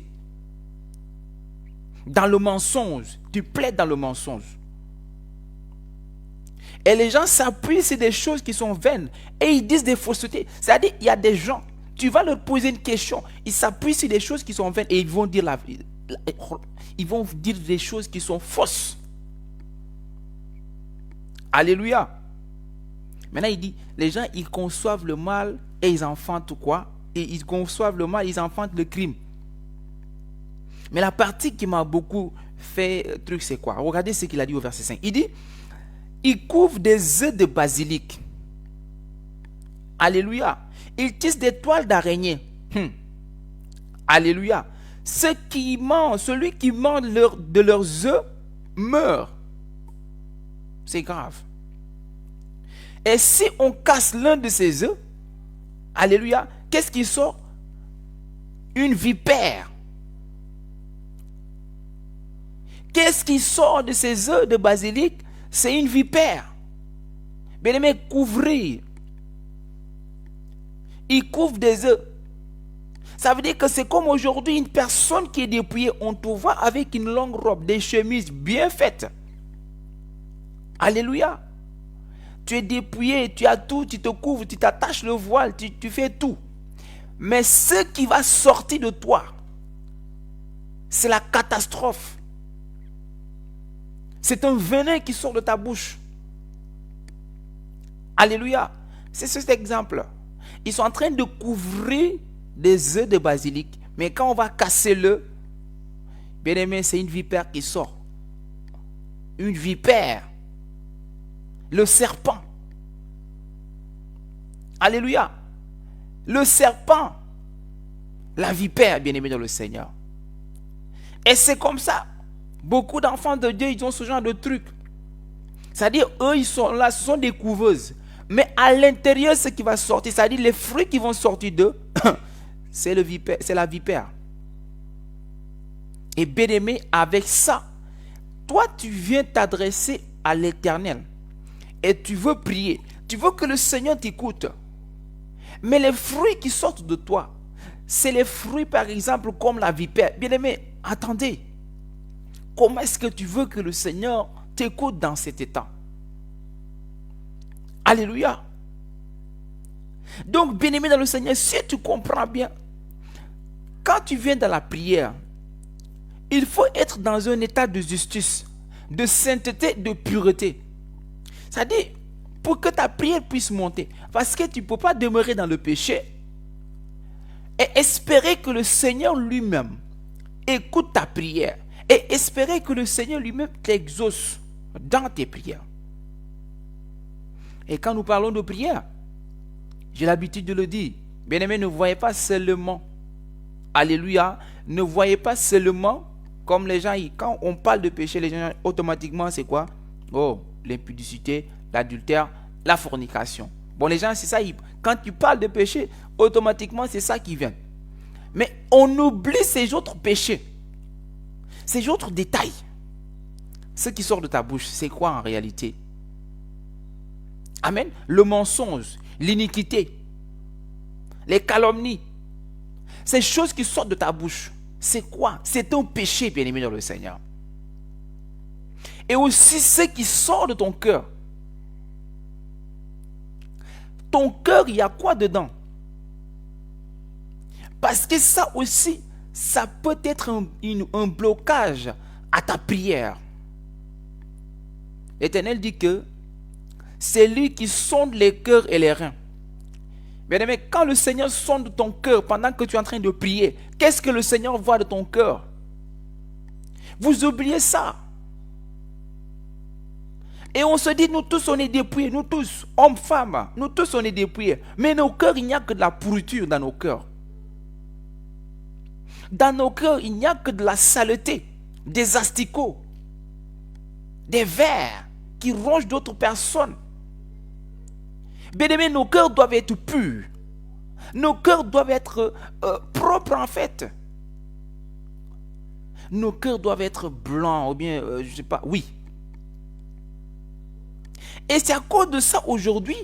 Dans le mensonge. Tu plaides dans le mensonge. Et les gens s'appuient sur des choses qui sont vaines. Et ils disent des faussetés. C'est-à-dire, il y a des gens, tu vas leur poser une question. Ils s'appuient sur des choses qui sont vaines. Et ils vont dire des choses qui sont fausses. Alléluia. Maintenant, il dit, les gens, ils conçoivent le mal et ils enfantent quoi? Et ils conçoivent le mal, ils enfantent le crime. Mais la partie qui m'a beaucoup fait truc, c'est quoi? Regardez ce qu'il a dit au verset 5. Il dit, ils couvrent des œufs de basilic. Alléluia. Ils tissent des toiles d'araignée. Alléluia. Celui qui mange de leurs œufs meurt. C'est grave. Et si on casse l'un de ces œufs, alléluia, qu'est-ce qui sort? Une vipère. Qu'est-ce qui sort de ces œufs de basilic? C'est une vipère. Bien aimé, couvrir. Il couvre des œufs. Ça veut dire que c'est comme aujourd'hui une personne qui est dépouillée. On te voit avec une longue robe, des chemises bien faites. Alléluia. Tu es dépouillé, tu as tout, tu te couvres, tu t'attaches le voile, tu fais tout. Mais ce qui va sortir de toi, c'est la catastrophe. C'est un venin qui sort de ta bouche. Alléluia. C'est cet exemple. Ils sont en train de couvrir des œufs de basilic. Mais quand on va casser l'œuf, bien aimé, c'est une vipère qui sort. Une vipère. Le serpent. Alléluia. Le serpent. La vipère, bien aimé dans le Seigneur. Et c'est comme ça. Beaucoup d'enfants de Dieu, ils ont ce genre de truc. C'est-à-dire, eux, ils sont là, ce sont des couveuses. Mais à l'intérieur, ce qui va sortir, c'est-à-dire les fruits qui vont sortir d'eux, c'est la vipère. Et bien aimé, avec ça, toi, tu viens t'adresser à l'Éternel. Et tu veux prier. Tu veux que le Seigneur t'écoute. Mais les fruits qui sortent de toi, c'est les fruits, par exemple, comme la vipère. Bien aimé, attendez. Comment est-ce que tu veux que le Seigneur t'écoute dans cet état? Alléluia. Donc, bien-aimé dans le Seigneur, si tu comprends bien, quand tu viens dans la prière, il faut être dans un état de justice, de sainteté, de pureté. C'est-à-dire, pour que ta prière puisse monter, parce que tu ne peux pas demeurer dans le péché et espérer que le Seigneur lui-même écoute ta prière et espérer que le Seigneur lui-même t'exauce dans tes prières. Et quand nous parlons de prière, j'ai l'habitude de le dire, bien-aimé, ne voyez pas seulement, alléluia, ne voyez pas seulement comme les gens, quand on parle de péché, les gens automatiquement c'est quoi? Oh, l'impudicité, l'adultère, la fornication. Bon, les gens, c'est ça, quand tu parles de péché, automatiquement c'est ça qui vient. Mais on oublie ces autres péchés, ces autres détails. Ce qui sort de ta bouche, c'est quoi en réalité? Amen. Le mensonge, l'iniquité, les calomnies, ces choses qui sortent de ta bouche, c'est quoi? C'est un péché, bien-aimé dans le Seigneur. Et aussi ce qui sort de ton cœur. Ton cœur, il y a quoi dedans? Parce que ça aussi, ça peut être un blocage à ta prière. L'Éternel dit que c'est lui qui sonde les cœurs et les reins. Bien-aimé, quand le Seigneur sonde ton cœur pendant que tu es en train de prier, qu'est-ce que le Seigneur voit de ton cœur? Vous oubliez ça. Et on se dit, nous tous on est dépouillés, nous tous, hommes, femmes, nous tous on est dépouillés. Mais nos cœurs, il n'y a que de la pourriture dans nos cœurs. Dans nos cœurs, il n'y a que de la saleté, des asticots, des vers qui rongent d'autres personnes. Bien-aimés, nos cœurs doivent être purs. Nos cœurs doivent être propres en fait. Nos cœurs doivent être blancs ou bien, je ne sais pas, oui. Et c'est à cause de ça aujourd'hui,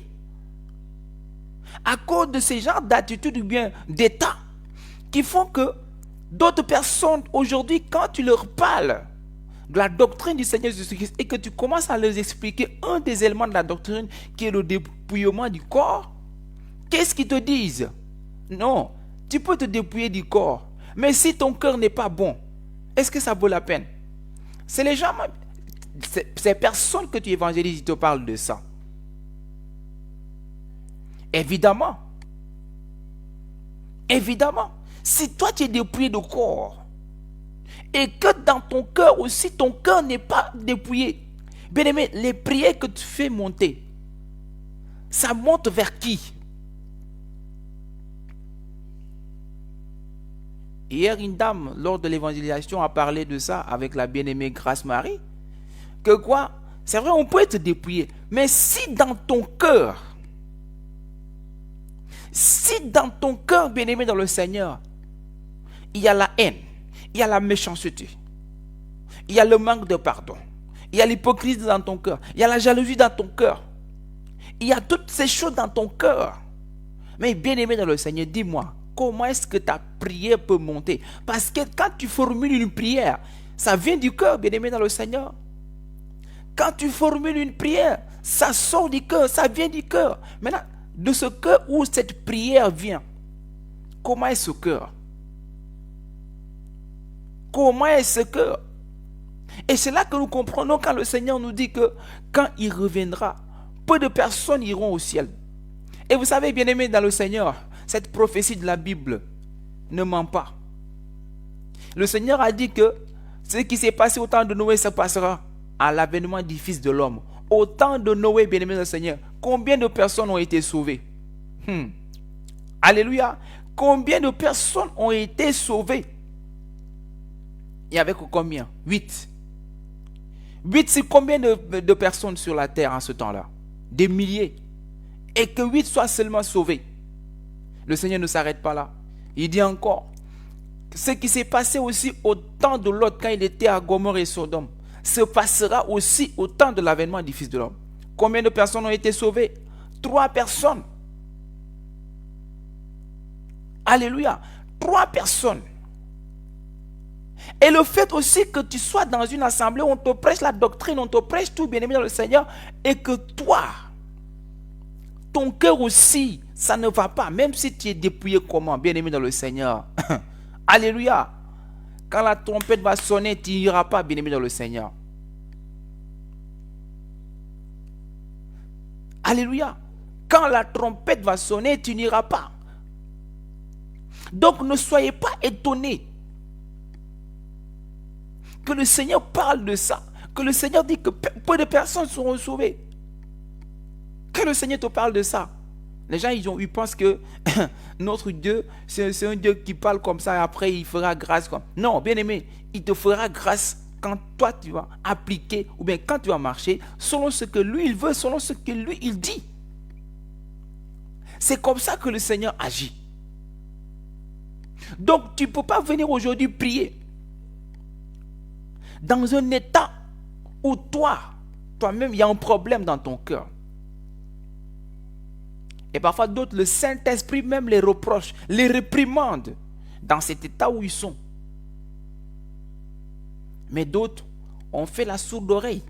à cause de ces genres d'attitudes ou bien d'état, qui font que d'autres personnes aujourd'hui, quand tu leur parles de la doctrine du Seigneur Jésus-Christ et que tu commences à leur expliquer un des éléments de la doctrine qui est le dépouillement du corps, qu'est-ce qu'ils te disent? Non, tu peux te dépouiller du corps, mais si ton cœur n'est pas bon, est-ce que ça vaut la peine? C'est les gens, ces personnes que tu évangélises, ils te parlent de ça. Évidemment. Évidemment. Si toi tu es dépouillé de corps, et que dans ton cœur aussi, ton cœur n'est pas dépouillé, bien aimé, les prières que tu fais monter, ça monte vers qui? Hier, une dame, lors de l'évangélisation, a parlé de ça avec la bien-aimée Grâce Marie. Que quoi? C'est vrai, on peut être dépouillé. Mais si dans ton cœur, bien-aimé dans le Seigneur, il y a la haine, il y a la méchanceté, il y a le manque de pardon, il y a l'hypocrisie dans ton cœur, il y a la jalousie dans ton cœur, il y a toutes ces choses dans ton cœur. Mais bien-aimé dans le Seigneur, dis-moi, comment est-ce que ta prière peut monter? Parce que quand tu formules une prière, ça vient du cœur, bien-aimé dans le Seigneur. Quand tu formules une prière, ça sort du cœur, ça vient du cœur. Maintenant, de ce cœur où cette prière vient, comment est ce cœur? Comment est ce cœur? Et c'est là que nous comprenons quand le Seigneur nous dit que quand il reviendra, peu de personnes iront au ciel. Et vous savez, bien-aimés dans le Seigneur, cette prophétie de la Bible ne ment pas. Le Seigneur a dit que ce qui s'est passé au temps de Noé se passera à l'avènement du Fils de l'homme. Au temps de Noé, bien-aimé dans le Seigneur, combien de personnes ont été sauvées? Alléluia. Combien de personnes ont été sauvées? Il y avait combien? 8. 8, c'est combien de personnes sur la terre en ce temps-là? Des milliers. Et que 8 soient seulement sauvés. Le Seigneur ne s'arrête pas là. Il dit encore, ce qui s'est passé aussi au temps de Lot quand il était à Gomorrhe et Sodome, se passera aussi au temps de l'avènement du Fils de l'homme. Combien de personnes ont été sauvées? 3 personnes. Alléluia. 3 personnes. Et le fait aussi que tu sois dans une assemblée où on te prêche la doctrine, on te prêche tout, bien-aimé dans le Seigneur, et que toi, ton cœur aussi, ça ne va pas, même si tu es dépouillé comment, bien-aimé dans le Seigneur. Alléluia. Quand la trompette va sonner, tu n'iras pas, bien-aimé dans le Seigneur. Alléluia. Quand la trompette va sonner, tu n'iras pas. Donc ne soyez pas étonnés que le Seigneur parle de ça. Que le Seigneur dit que peu de personnes seront sauvées. Que le Seigneur te parle de ça. Les gens, ils pensent que notre Dieu, c'est un Dieu qui parle comme ça et après il fera grâce. Non, bien aimé, il te fera grâce quand toi tu vas appliquer ou bien quand tu vas marcher selon ce que lui il veut, selon ce que lui il dit. C'est comme ça que le Seigneur agit. Donc tu ne peux pas venir aujourd'hui prier dans un état où toi-même il y a un problème dans ton cœur. Et parfois d'autres, le Saint-Esprit même les reproche, les réprimande dans cet état où ils sont. Mais d'autres ont fait la sourde oreille.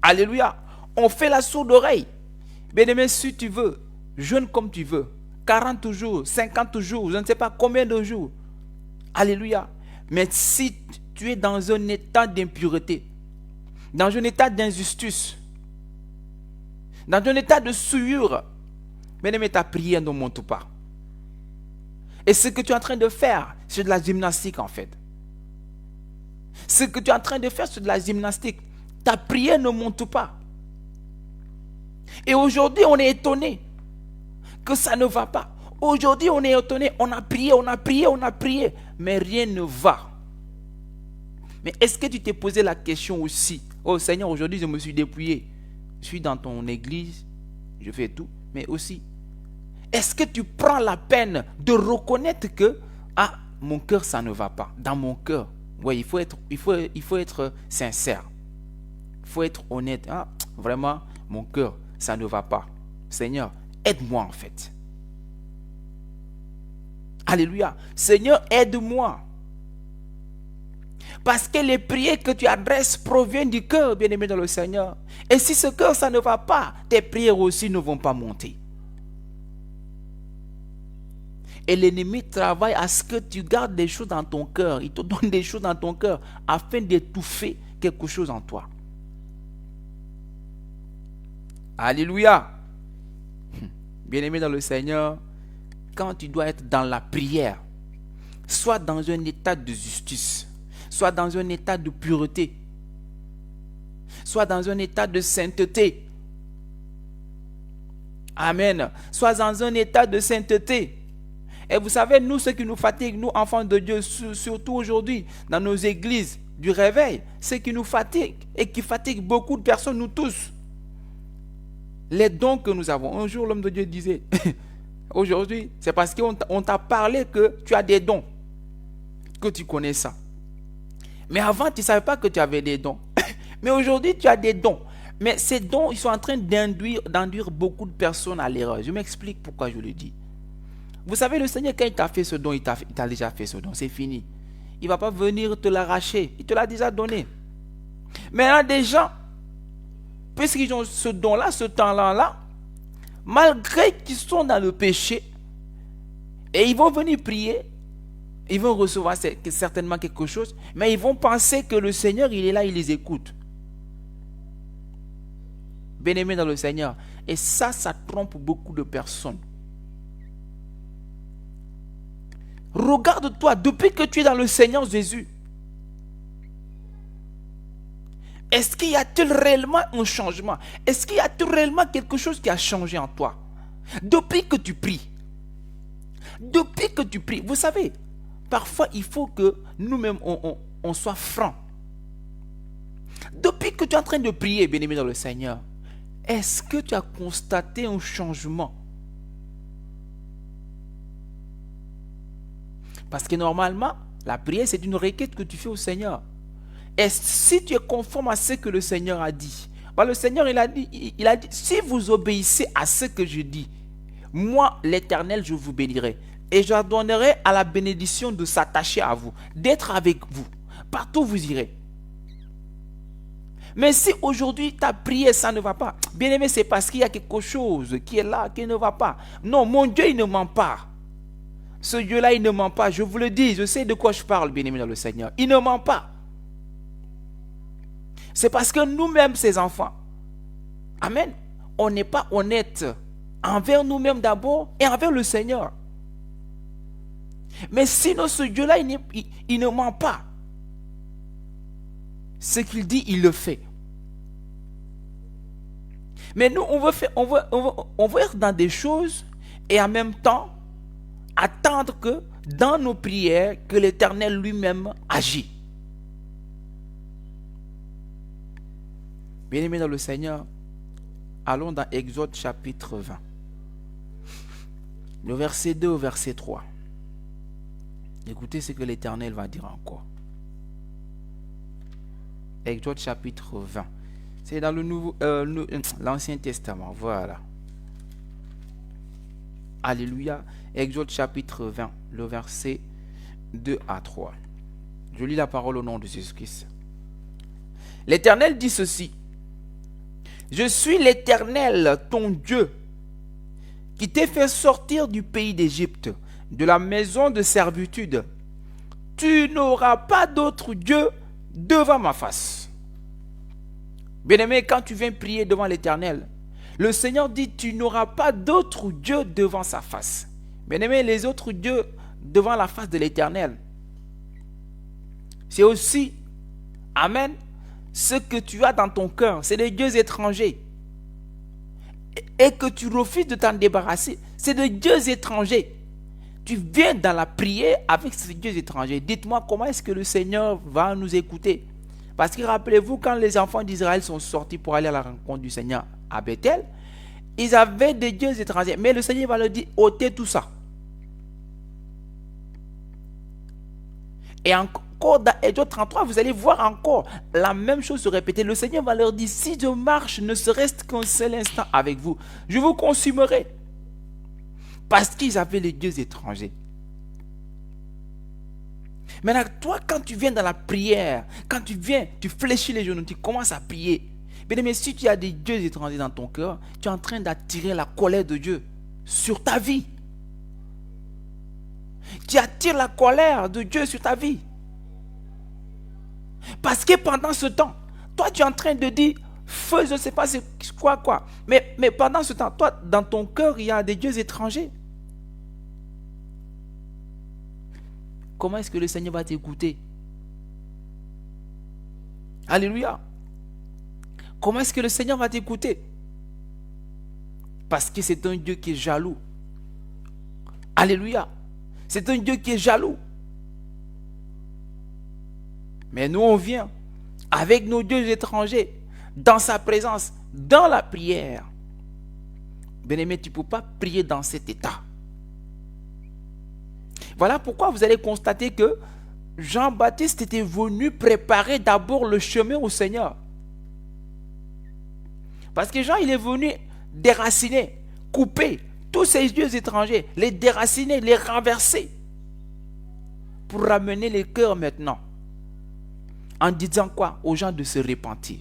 Alléluia. On fait la sourde oreille. Bien-aimé, si tu veux, jeûne comme tu veux. 40 jours, 50 jours, je ne sais pas combien de jours. Alléluia. Mais si tu es dans un état d'impureté, dans un état d'injustice, dans un état de souillure, bien-aimé, ta prière ne monte pas. Et ce que tu es en train de faire, c'est de la gymnastique en fait. Ce que tu es en train de faire, c'est de la gymnastique. Ta prière ne monte pas. Et aujourd'hui, on est étonné que ça ne va pas. Aujourd'hui, on est étonné. On a prié, on a prié, on a prié. Mais rien ne va. Mais est-ce que tu t'es posé la question aussi? Oh Seigneur, aujourd'hui, je me suis dépouillé. Je suis dans ton église. Je fais tout. Mais aussi, est-ce que tu prends la peine de reconnaître que mon cœur, ça ne va pas. Dans mon cœur. Oui, il faut être sincère. Il faut être honnête. Vraiment, mon cœur, ça ne va pas. Seigneur, aide-moi en fait. Alléluia. Seigneur, aide-moi. Parce que les prières que tu adresses proviennent du cœur, bien-aimé dans le Seigneur. Et si ce cœur, ça ne va pas, tes prières aussi ne vont pas monter. Et l'ennemi travaille à ce que tu gardes des choses dans ton cœur. Il te donne des choses dans ton cœur afin d'étouffer quelque chose en toi. Alléluia. Bien-aimé dans le Seigneur, quand tu dois être dans la prière, soit dans un état de justice, soit dans un état de pureté, soit dans un état de sainteté. Amen. Soit dans un état de sainteté. Et vous savez, nous, ce qui nous fatigue, nous, enfants de Dieu, surtout aujourd'hui, dans nos églises du réveil, ce qui nous fatigue et qui fatigue beaucoup de personnes, nous tous, les dons que nous avons. Un jour, l'homme de Dieu disait, aujourd'hui, c'est parce qu'on t'a parlé que tu as des dons, que tu connais ça. Mais avant, tu ne savais pas que tu avais des dons. Mais aujourd'hui, tu as des dons. Mais ces dons, ils sont en train d'enduire beaucoup de personnes à l'erreur. Je m'explique pourquoi je le dis. Vous savez, le Seigneur, quand il t'a fait ce don, il t'a déjà fait ce don. C'est fini. Il ne va pas venir te l'arracher. Il te l'a déjà donné. Mais il y a des gens, puisqu'ils ont ce don-là, ce talent-là, malgré qu'ils sont dans le péché, et ils vont venir prier, ils vont recevoir certainement quelque chose, mais ils vont penser que le Seigneur, il est là, il les écoute. Bien-aimé dans le Seigneur. Et ça trompe beaucoup de personnes. Regarde-toi, depuis que tu es dans le Seigneur Jésus, est-ce qu'il y a-t-il réellement un changement? Est-ce qu'il y a-t-il réellement quelque chose qui a changé en toi? Depuis que tu pries. Depuis que tu pries. Vous savez, parfois il faut que nous-mêmes on soit francs. Depuis que tu es en train de prier, bien-aimé dans le Seigneur, est-ce que tu as constaté un changement? Parce que normalement, la prière, c'est une requête que tu fais au Seigneur. Et si tu es conforme à ce que le Seigneur a dit, le Seigneur, il a dit, si vous obéissez à ce que je dis, moi, l'Éternel, je vous bénirai. Et je donnerai à la bénédiction de s'attacher à vous, d'être avec vous, partout où vous irez. Mais si aujourd'hui ta prière, ça ne va pas, bien aimé, c'est parce qu'il y a quelque chose qui est là, qui ne va pas. Non, mon Dieu, il ne ment pas. Ce Dieu-là, il ne ment pas. Je vous le dis, je sais de quoi je parle, bien-aimé dans le Seigneur. Il ne ment pas. C'est parce que nous-mêmes, ses enfants, amen, on n'est pas honnête envers nous-mêmes d'abord et envers le Seigneur. Mais sinon, ce Dieu-là, il ne ment pas. Ce qu'il dit, il le fait. Mais nous, on veut être dans des choses et en même temps, attendre que dans nos prières, que l'Éternel lui-même agit. Bien-aimés dans le Seigneur, allons dans Exode chapitre 20. Le verset 2 au verset 3. Écoutez ce que l'Éternel va dire encore. Exode chapitre 20. C'est dans l'Ancien Testament, voilà. Alléluia. Exode chapitre 20, le verset 2 à 3. Je lis la parole au nom de Jésus-Christ. L'Éternel dit ceci. Je suis l'Éternel, ton Dieu, qui t'ai fait sortir du pays d'Égypte, de la maison de servitude. Tu n'auras pas d'autre Dieu devant ma face. Bien-aimé, quand tu viens prier devant l'Éternel, le Seigneur dit, tu n'auras pas d'autre Dieu devant sa face. Bien-aimé, les autres dieux devant la face de l'Éternel, c'est aussi, amen, ce que tu as dans ton cœur, c'est des dieux étrangers. Et que tu refuses de t'en débarrasser, c'est des dieux étrangers. Tu viens dans la prière avec ces dieux étrangers. Dites-moi comment est-ce que le Seigneur va nous écouter. Parce que rappelez-vous, quand les enfants d'Israël sont sortis pour aller à la rencontre du Seigneur à Bethel, ils avaient des dieux étrangers. Mais le Seigneur va leur dire, ôtez tout ça. Et encore dans Exode 33, vous allez voir encore la même chose se répéter. Le Seigneur va leur dire, si je marche ne serait-ce qu'un seul instant avec vous, je vous consumerai. Parce qu'ils avaient les dieux étrangers. Maintenant, toi, quand tu viens dans la prière, quand tu viens, tu fléchis les genoux, tu commences à prier. Mais si tu as des dieux étrangers dans ton cœur, tu es en train d'attirer la colère de Dieu sur ta vie. Tu attires la colère de Dieu sur ta vie. Parce que pendant ce temps, toi, tu es en train de dire, feu, je ne sais pas c'est quoi. Mais pendant ce temps, toi, dans ton cœur, il y a des dieux étrangers. Comment est-ce que le Seigneur va t'écouter? Alléluia. Comment est-ce que le Seigneur va t'écouter? Parce que c'est un Dieu qui est jaloux. Alléluia. C'est un Dieu qui est jaloux. Mais nous, on vient avec nos dieux étrangers, dans sa présence, dans la prière. Bien-aimé, tu ne peux pas prier dans cet état. Voilà pourquoi vous allez constater que Jean-Baptiste était venu préparer d'abord le chemin au Seigneur. Parce que Jean, il est venu déraciner, couper tous ces dieux étrangers, les déraciner, les renverser, pour ramener les cœurs maintenant. En disant quoi? Aux gens de se repentir.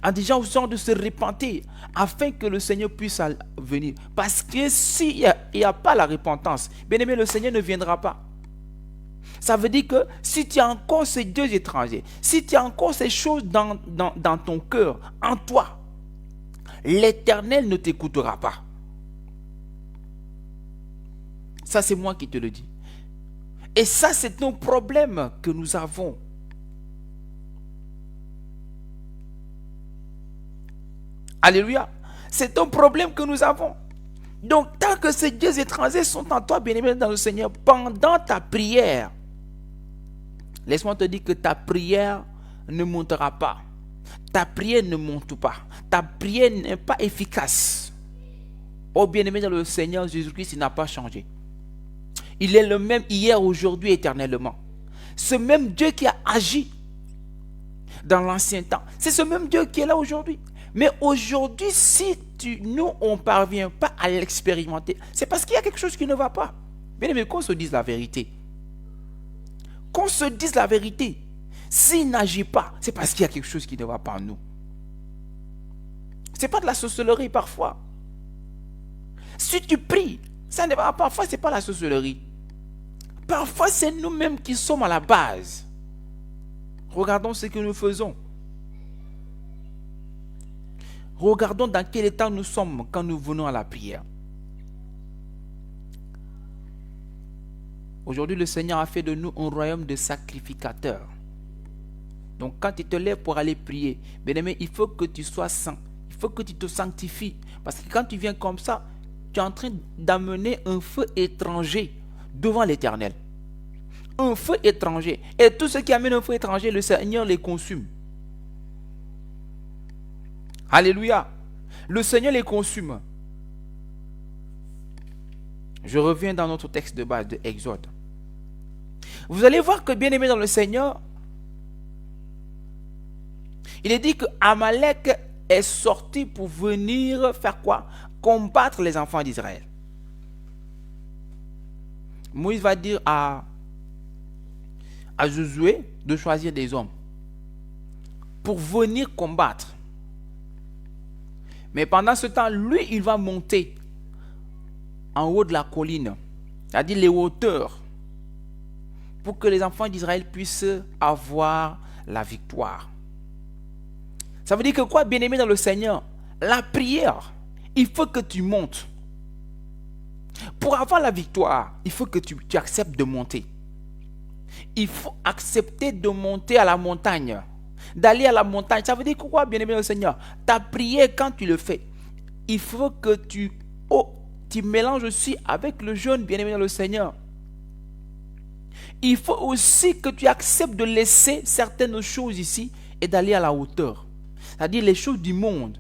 En disant aux gens de se repentir, afin que le Seigneur puisse venir. Parce que s'il n'y a pas la repentance, bien aimé, le Seigneur ne viendra pas. Ça veut dire que si tu as encore ces dieux étrangers, si tu as encore ces choses dans ton cœur, en toi, l'Éternel ne t'écoutera pas. Ça, c'est moi qui te le dis. Et ça, c'est un problème que nous avons. Alléluia. C'est un problème que nous avons. Donc, tant que ces dieux étrangers sont en toi, bien-aimé dans le Seigneur, pendant ta prière, laisse-moi te dire que ta prière ne montera pas. Ta prière ne monte pas. Ta prière n'est pas efficace. Oh, bien-aimé dans le Seigneur, Jésus-Christ, il n'a pas changé. Il est le même hier, aujourd'hui, éternellement. Ce même Dieu qui a agi dans l'ancien temps, c'est ce même Dieu qui est là aujourd'hui. Mais aujourd'hui, si nous, on ne parvient pas à l'expérimenter, c'est parce qu'il y a quelque chose qui ne va pas. Bien aimé, qu'on se dise la vérité. Qu'on se dise la vérité. S'il n'agit pas, c'est parce qu'il y a quelque chose qui ne va pas en nous. Ce n'est pas de la sorcellerie parfois. Si tu pries, ça ne va pas. Parfois, ce n'est pas la sorcellerie. Parfois, c'est nous-mêmes qui sommes à la base. Regardons ce que nous faisons. Regardons dans quel état nous sommes quand nous venons à la prière. Aujourd'hui, le Seigneur a fait de nous un royaume de sacrificateurs. Donc, quand tu te lèves pour aller prier, bien-aimé, il faut que tu sois saint. Il faut que tu te sanctifies. Parce que quand tu viens comme ça, tu es en train d'amener un feu étranger devant l'Éternel. Un feu étranger. Et tout ce qui amène un feu étranger, le Seigneur les consume. Alléluia. Le Seigneur les consume. Je reviens dans notre texte de base de Exode. Vous allez voir que, bien aimé dans le Seigneur, il est dit que Amalek est sorti pour venir faire quoi? Combattre les enfants d'Israël. Moïse va dire à Josué de choisir des hommes pour venir combattre. Mais pendant ce temps, lui, il va monter en haut de la colline, c'est-à-dire les hauteurs, pour que les enfants d'Israël puissent avoir la victoire. Ça veut dire que quoi, bien-aimé dans le Seigneur? La prière, il faut que tu montes. Pour avoir la victoire, il faut que tu acceptes de monter. Il faut accepter de monter à la montagne. D'aller à la montagne. Ça veut dire quoi, bien-aimé dans le Seigneur? Ta prière, quand tu le fais, il faut que tu mélanges aussi avec le jeûne, bien-aimé dans le Seigneur. Il faut aussi que tu acceptes de laisser certaines choses ici et d'aller à la hauteur. C'est-à-dire les choses du monde.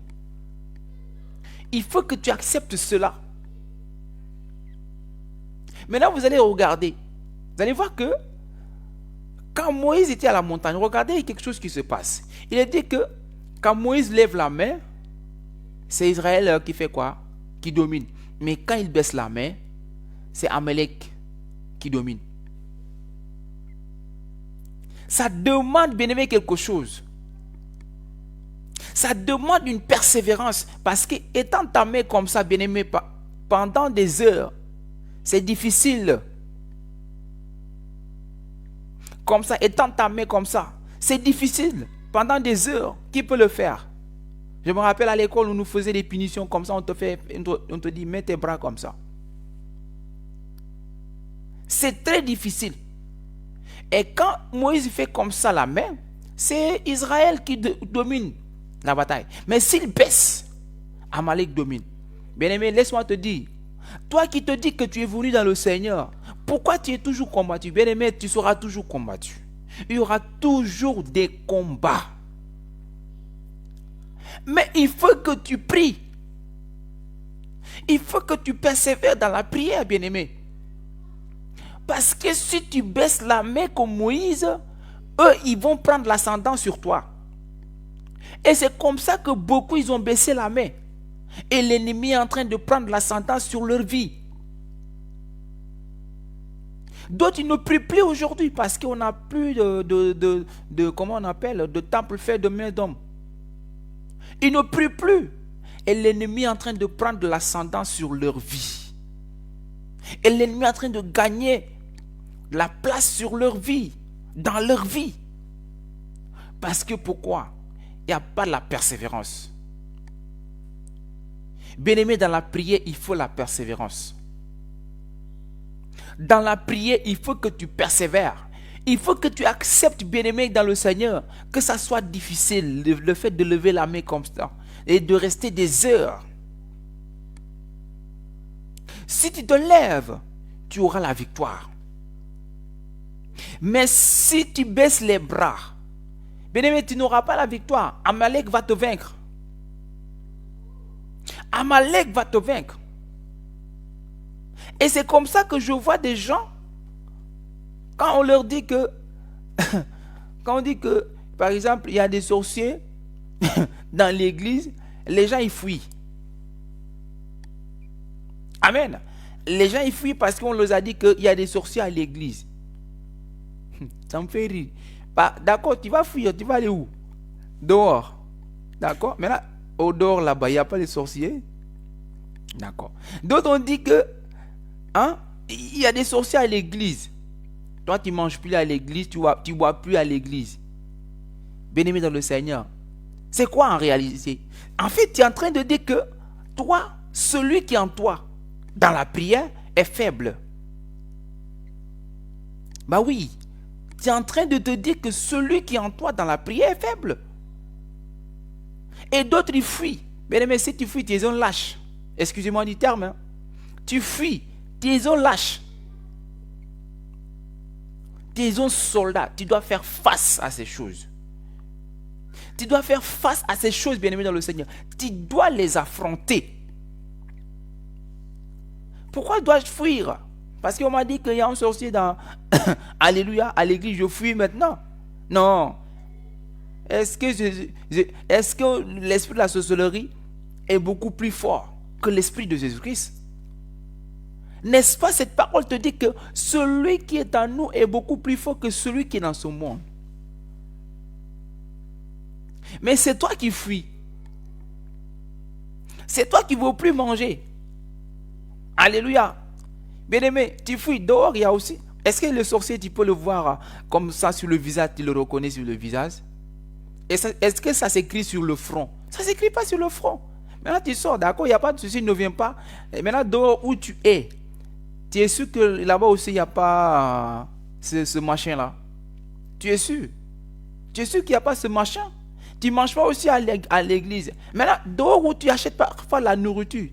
Il faut que tu acceptes cela. Maintenant, vous allez regarder. Vous allez voir que quand Moïse était à la montagne, regardez, il y a quelque chose qui se passe. Il est dit que quand Moïse lève la main, c'est Israël qui fait quoi? Qui domine. Mais quand il baisse la main, c'est Amalek qui domine. Ça demande, bien aimé, quelque chose. Ça demande une persévérance. Parce que étant ta main comme ça, bien aimé, pendant des heures, c'est difficile. Comme ça, étant ta main comme ça, c'est difficile. Pendant des heures, qui peut le faire? Je me rappelle à l'école, on nous faisait des punitions comme ça, on te dit, mets tes bras comme ça. C'est très difficile. Et quand Moïse fait comme ça la main, c'est Israël qui domine la bataille. Mais s'il baisse, Amalek domine. Bien-aimé, laisse-moi te dire, toi qui te dis que tu es venu dans le Seigneur, pourquoi tu es toujours combattu? Bien-aimé, tu seras toujours combattu. Il y aura toujours des combats. Mais il faut que tu pries. Il faut que tu persévères dans la prière, bien-aimé. Parce que si tu baisses la main comme Moïse, eux, ils vont prendre l'ascendant sur toi. Et c'est comme ça que beaucoup, ils ont baissé la main. Et l'ennemi est en train de prendre l'ascendant sur leur vie. D'autres, ils ne prient plus aujourd'hui parce qu'on n'a plus comment on appelle, de temple fait de main d'homme. Ils ne prient plus. Et l'ennemi est en train de prendre l'ascendant sur leur vie. Et l'ennemi est en train de gagner la place sur leur vie, dans leur vie. Parce que pourquoi? Il n'y a pas la persévérance. Bien-aimé, dans la prière, il faut la persévérance. Dans la prière, il faut que tu persévères. Il faut que tu acceptes, bien-aimé, dans le Seigneur, que ça soit difficile, le fait de lever la main comme ça, et de rester des heures. Si tu te lèves, tu auras la victoire. Mais si tu baisses les bras, bien-aimé, tu n'auras pas la victoire. Amalek va te vaincre. Amalek va te vaincre. Et c'est comme ça que je vois des gens, quand on leur dit que, quand on dit que, par exemple, il y a des sorciers dans l'église, les gens ils fuient. Amen. Les gens ils fuient parce qu'on leur a dit qu'il y a des sorciers à l'église. Ça me fait rire. Bah, d'accord, tu vas fuir, tu vas aller où? Dehors. D'accord. Mais là, au dehors là-bas, il n'y a pas de sorciers. D'accord. D'autres ont dit que il y a des sorciers à l'église. Toi, tu ne manges plus à l'église, tu ne bois plus à l'église. Bien-aimé dans le Seigneur. C'est quoi en réalité? En fait, tu es en train de dire que toi, celui qui est en toi, dans la prière, est faible. Bah oui. Tu es en train de te dire que celui qui est en toi, dans la prière, est faible. Et d'autres, ils fuient. Bien-aimé, si tu fuis, tu es un lâche. Excusez-moi du terme. Hein. Tu fuis. Tu es un lâche. Tu es un soldat. Tu dois faire face à ces choses. Tu dois faire face à ces choses, bien-aimé dans le Seigneur. Tu dois les affronter. Pourquoi dois-je fuir? Parce qu'on m'a dit qu'il y a un sorcier dans... Alléluia, à l'église, je fuis maintenant. Non. Est-ce que l'esprit de la sorcellerie est beaucoup plus fort que l'esprit de Jésus-Christ? N'est-ce pas, cette parole te dit que celui qui est en nous est beaucoup plus fort que celui qui est dans ce monde. Mais c'est toi qui fuis. C'est toi qui ne veux plus manger. Alléluia. Bien-aimé, tu fuis. Dehors, il y a aussi. Est-ce que le sorcier, tu peux le voir comme ça sur le visage, tu le reconnais sur le visage? Est-ce que ça s'écrit sur le front? Ça ne s'écrit pas sur le front. Maintenant, tu sors, d'accord, il n'y a pas de souci, ne viens pas. Et maintenant, dehors où tu es sûr que là-bas aussi, il n'y a pas ce machin-là. Tu es sûr? Tu es sûr qu'il n'y a pas ce machin? Tu ne manges pas aussi à l'église. Maintenant, dehors où tu achètes parfois la nourriture,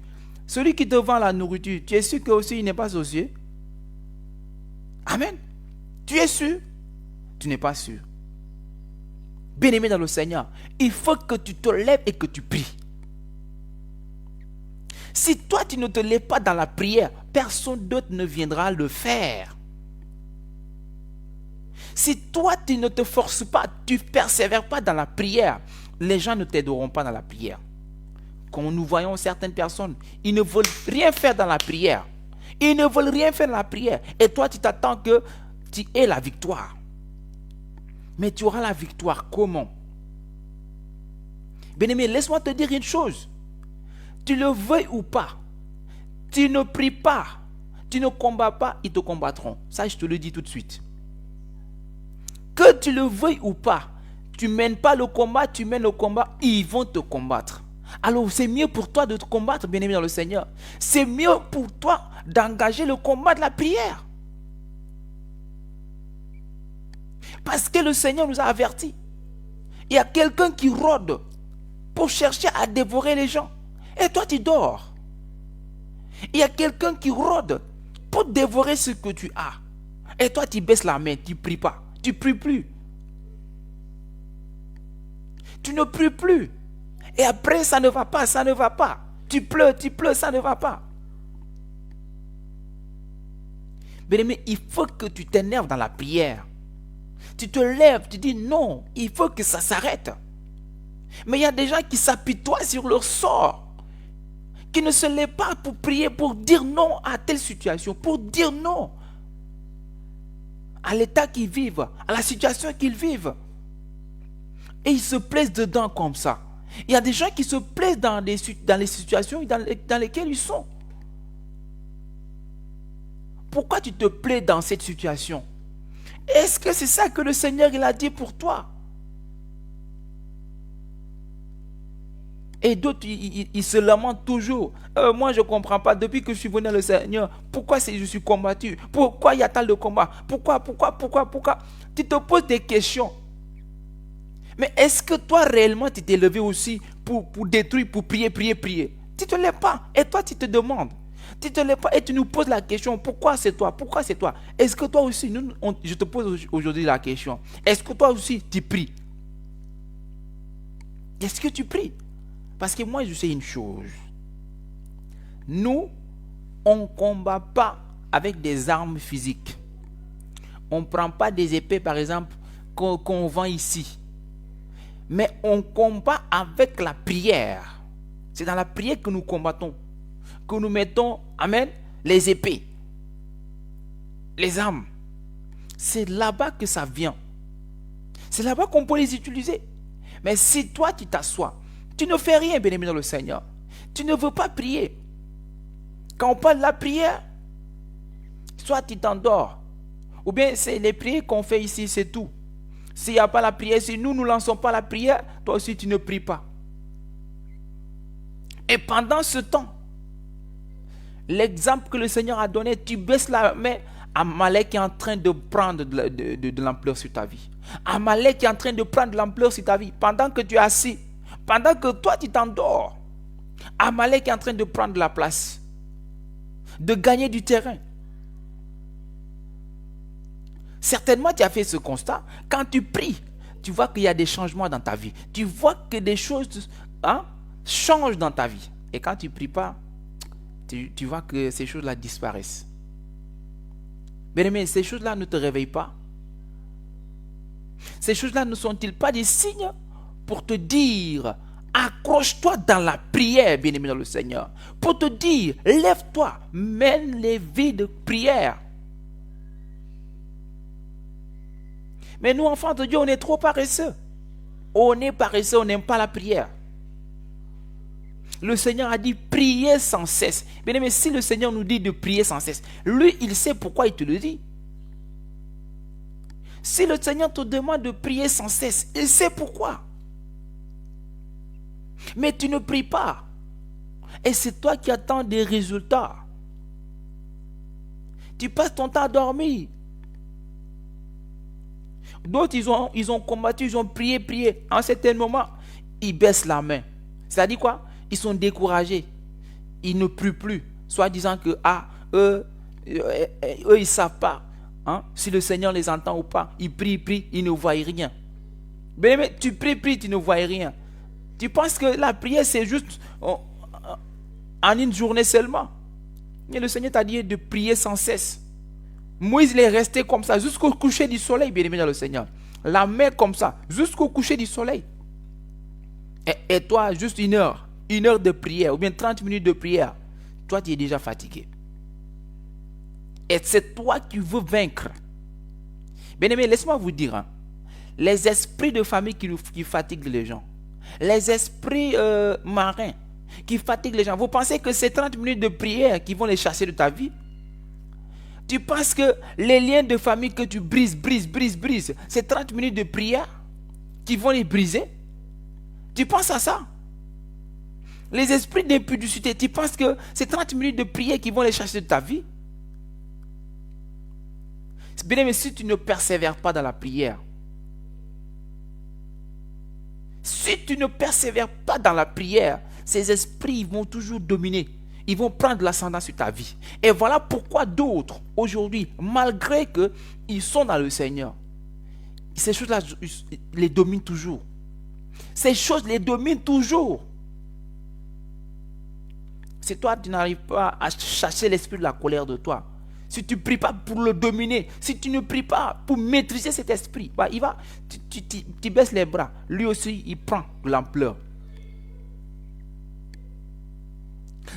celui qui te vend la nourriture, tu es sûr que aussi il n'est pas sorcier? Amen. Tu es sûr? Tu n'es pas sûr. Bien-aimé dans le Seigneur, il faut que tu te lèves et que tu pries. Si toi tu ne te lèves pas dans la prière, personne d'autre ne viendra le faire. Si toi tu ne te forces pas, tu ne persévères pas dans la prière, les gens ne t'aideront pas dans la prière. Quand nous voyons certaines personnes, ils ne veulent rien faire dans la prière. Ils ne veulent rien faire dans la prière. Et toi tu t'attends que tu aies la victoire. Mais tu auras la victoire comment? Bien-aimé, laisse-moi te dire une chose. Tu le veuilles ou pas, tu ne pries pas, tu ne combats pas, ils te combattront. Ça, je te le dis tout de suite. Que tu le veuilles ou pas, tu ne mènes pas le combat, tu mènes le combat, ils vont te combattre. Alors, c'est mieux pour toi de te combattre, bien-aimé dans le Seigneur. C'est mieux pour toi d'engager le combat de la prière. Parce que le Seigneur nous a avertis. Il y a quelqu'un qui rôde pour chercher à dévorer les gens. Et toi, tu dors. Il y a quelqu'un qui rôde pour dévorer ce que tu as. Et toi, tu baisses la main, tu ne pries pas. Tu ne pries plus. Tu ne pries plus. Et après, ça ne va pas, ça ne va pas. Tu pleures, ça ne va pas. Bien-aimé, il faut que tu t'énerves dans la prière. Tu te lèves, tu dis non, il faut que ça s'arrête. Mais il y a des gens qui s'apitoient sur leur sort, qui ne se lèvent pas pour prier, pour dire non à telle situation, pour dire non à l'état qu'ils vivent, à la situation qu'ils vivent. Et ils se plaisent dedans comme ça. Il y a des gens qui se plaisent dans les situations dans lesquelles ils sont. Pourquoi tu te plais dans cette situation? Est-ce que c'est ça que le Seigneur il a dit pour toi? Et d'autres, ils se lamentent toujours. Moi, je ne comprends pas. Depuis que je suis venu à le Seigneur, pourquoi je suis combattu? Pourquoi il y a tant de combats? Pourquoi? Tu te poses des questions. Mais est-ce que toi, réellement, tu t'es levé aussi pour détruire, pour prier? Tu ne te lèves pas. Et toi, tu te demandes. Tu ne te lèves pas et tu nous poses la question. Pourquoi c'est toi? Est-ce que toi aussi, je te pose aujourd'hui la question. Est-ce que toi aussi, tu pries? Est-ce que tu pries? Parce que moi, je sais une chose. Nous, on ne combat pas avec des armes physiques. On ne prend pas des épées, par exemple, qu'on vend ici. Mais on combat avec la prière. C'est dans la prière que nous combattons. Que nous mettons, amen, les épées. Les armes. C'est là-bas que ça vient. C'est là-bas qu'on peut les utiliser. Mais si toi, tu t'assois, tu ne fais rien, bien-aimé dans le Seigneur. Tu ne veux pas prier. Quand on parle de la prière, soit tu t'endors, ou bien c'est les prières qu'on fait ici, c'est tout. S'il n'y a pas la prière, si nous ne lançons pas la prière, toi aussi tu ne pries pas. Et pendant ce temps, l'exemple que le Seigneur a donné, tu baisses la main, Amalek est en train de prendre de l'ampleur sur ta vie. Amalek est en train de prendre de l'ampleur sur ta vie pendant que tu es assis. Pendant que toi, tu t'endors, Amalek est en train de prendre la place, de gagner du terrain. Certainement, tu as fait ce constat. Quand tu pries, tu vois qu'il y a des changements dans ta vie. Tu vois que des choses changent dans ta vie. Et quand tu ne pries pas, tu vois que ces choses-là disparaissent. Mais ces choses-là ne te réveillent pas. Ces choses-là ne sont-ils pas des signes pour te dire à accroche-toi dans la prière, bien-aimé dans le Seigneur, pour te dire, lève-toi, mène les vies de prière. Mais nous, enfants de Dieu, on est trop paresseux. On est paresseux, on n'aime pas la prière. Le Seigneur a dit prier sans cesse. Bien-aimé, si le Seigneur nous dit de prier sans cesse, lui, il sait pourquoi il te le dit. Si le Seigneur te demande de prier sans cesse, il sait pourquoi. Mais tu ne pries pas. Et c'est toi qui attends des résultats. Tu passes ton temps à dormir. D'autres, ils ont combattu, ils ont prié. À un certain moment, ils baissent la main. C'est-à-dire quoi? Ils sont découragés. Ils ne prient plus. Soit disant que, eux, ils ne savent pas si le Seigneur les entend ou pas. Ils prient, ils ne voient rien. Mais tu pries, tu ne vois rien. Tu penses que la prière, c'est juste en une journée seulement. Et le Seigneur t'a dit de prier sans cesse. Moïse, il est resté comme ça jusqu'au coucher du soleil, bien-aimé dans le Seigneur. La main comme ça, jusqu'au coucher du soleil. Et toi, juste une heure de prière, ou bien 30 minutes de prière, toi, tu es déjà fatigué. Et c'est toi qui veux vaincre. Bien-aimé, laisse-moi vous dire, les esprits de famille qui fatiguent les gens, les esprits marins qui fatiguent les gens, vous pensez que c'est 30 minutes de prière qui vont les chasser de ta vie? Tu penses que les liens de famille que tu brises, c'est 30 minutes de prière qui vont les briser? Tu penses à ça? Les esprits d'impudicité, tu penses que c'est 30 minutes de prière qui vont les chasser de ta vie? Bien, mais si tu ne persévères pas dans la prière, ces esprits vont toujours dominer. Ils vont prendre l'ascendant sur ta vie. Et voilà pourquoi d'autres, aujourd'hui, malgré qu'ils sont dans le Seigneur, ces choses-là les dominent toujours. Ces choses les dominent toujours. Si toi, tu n'arrives pas à chasser l'esprit de la colère de toi, si tu ne pries pas pour le dominer, si tu ne pries pas pour maîtriser cet esprit, tu baisses les bras. Lui aussi, il prend de l'ampleur.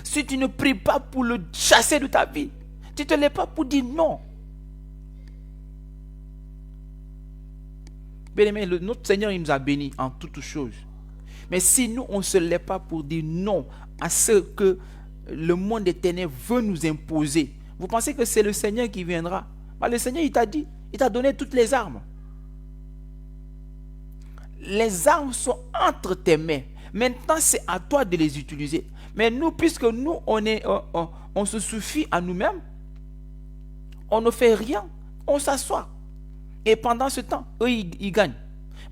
Si tu ne pries pas pour le chasser de ta vie, tu ne te lèves pas pour dire non. Bien-aimé, notre Seigneur, il nous a bénis en toutes choses. Mais si nous, on ne se lève pas pour dire non à ce que le monde des ténèbres veut nous imposer, vous pensez que c'est le Seigneur qui viendra? Le Seigneur, il t'a dit, il t'a donné toutes les armes. Les armes sont entre tes mains. Maintenant, c'est à toi de les utiliser. Mais nous, puisque nous, on se suffit à nous-mêmes, on ne fait rien, on s'assoit. Et pendant ce temps, eux, ils gagnent.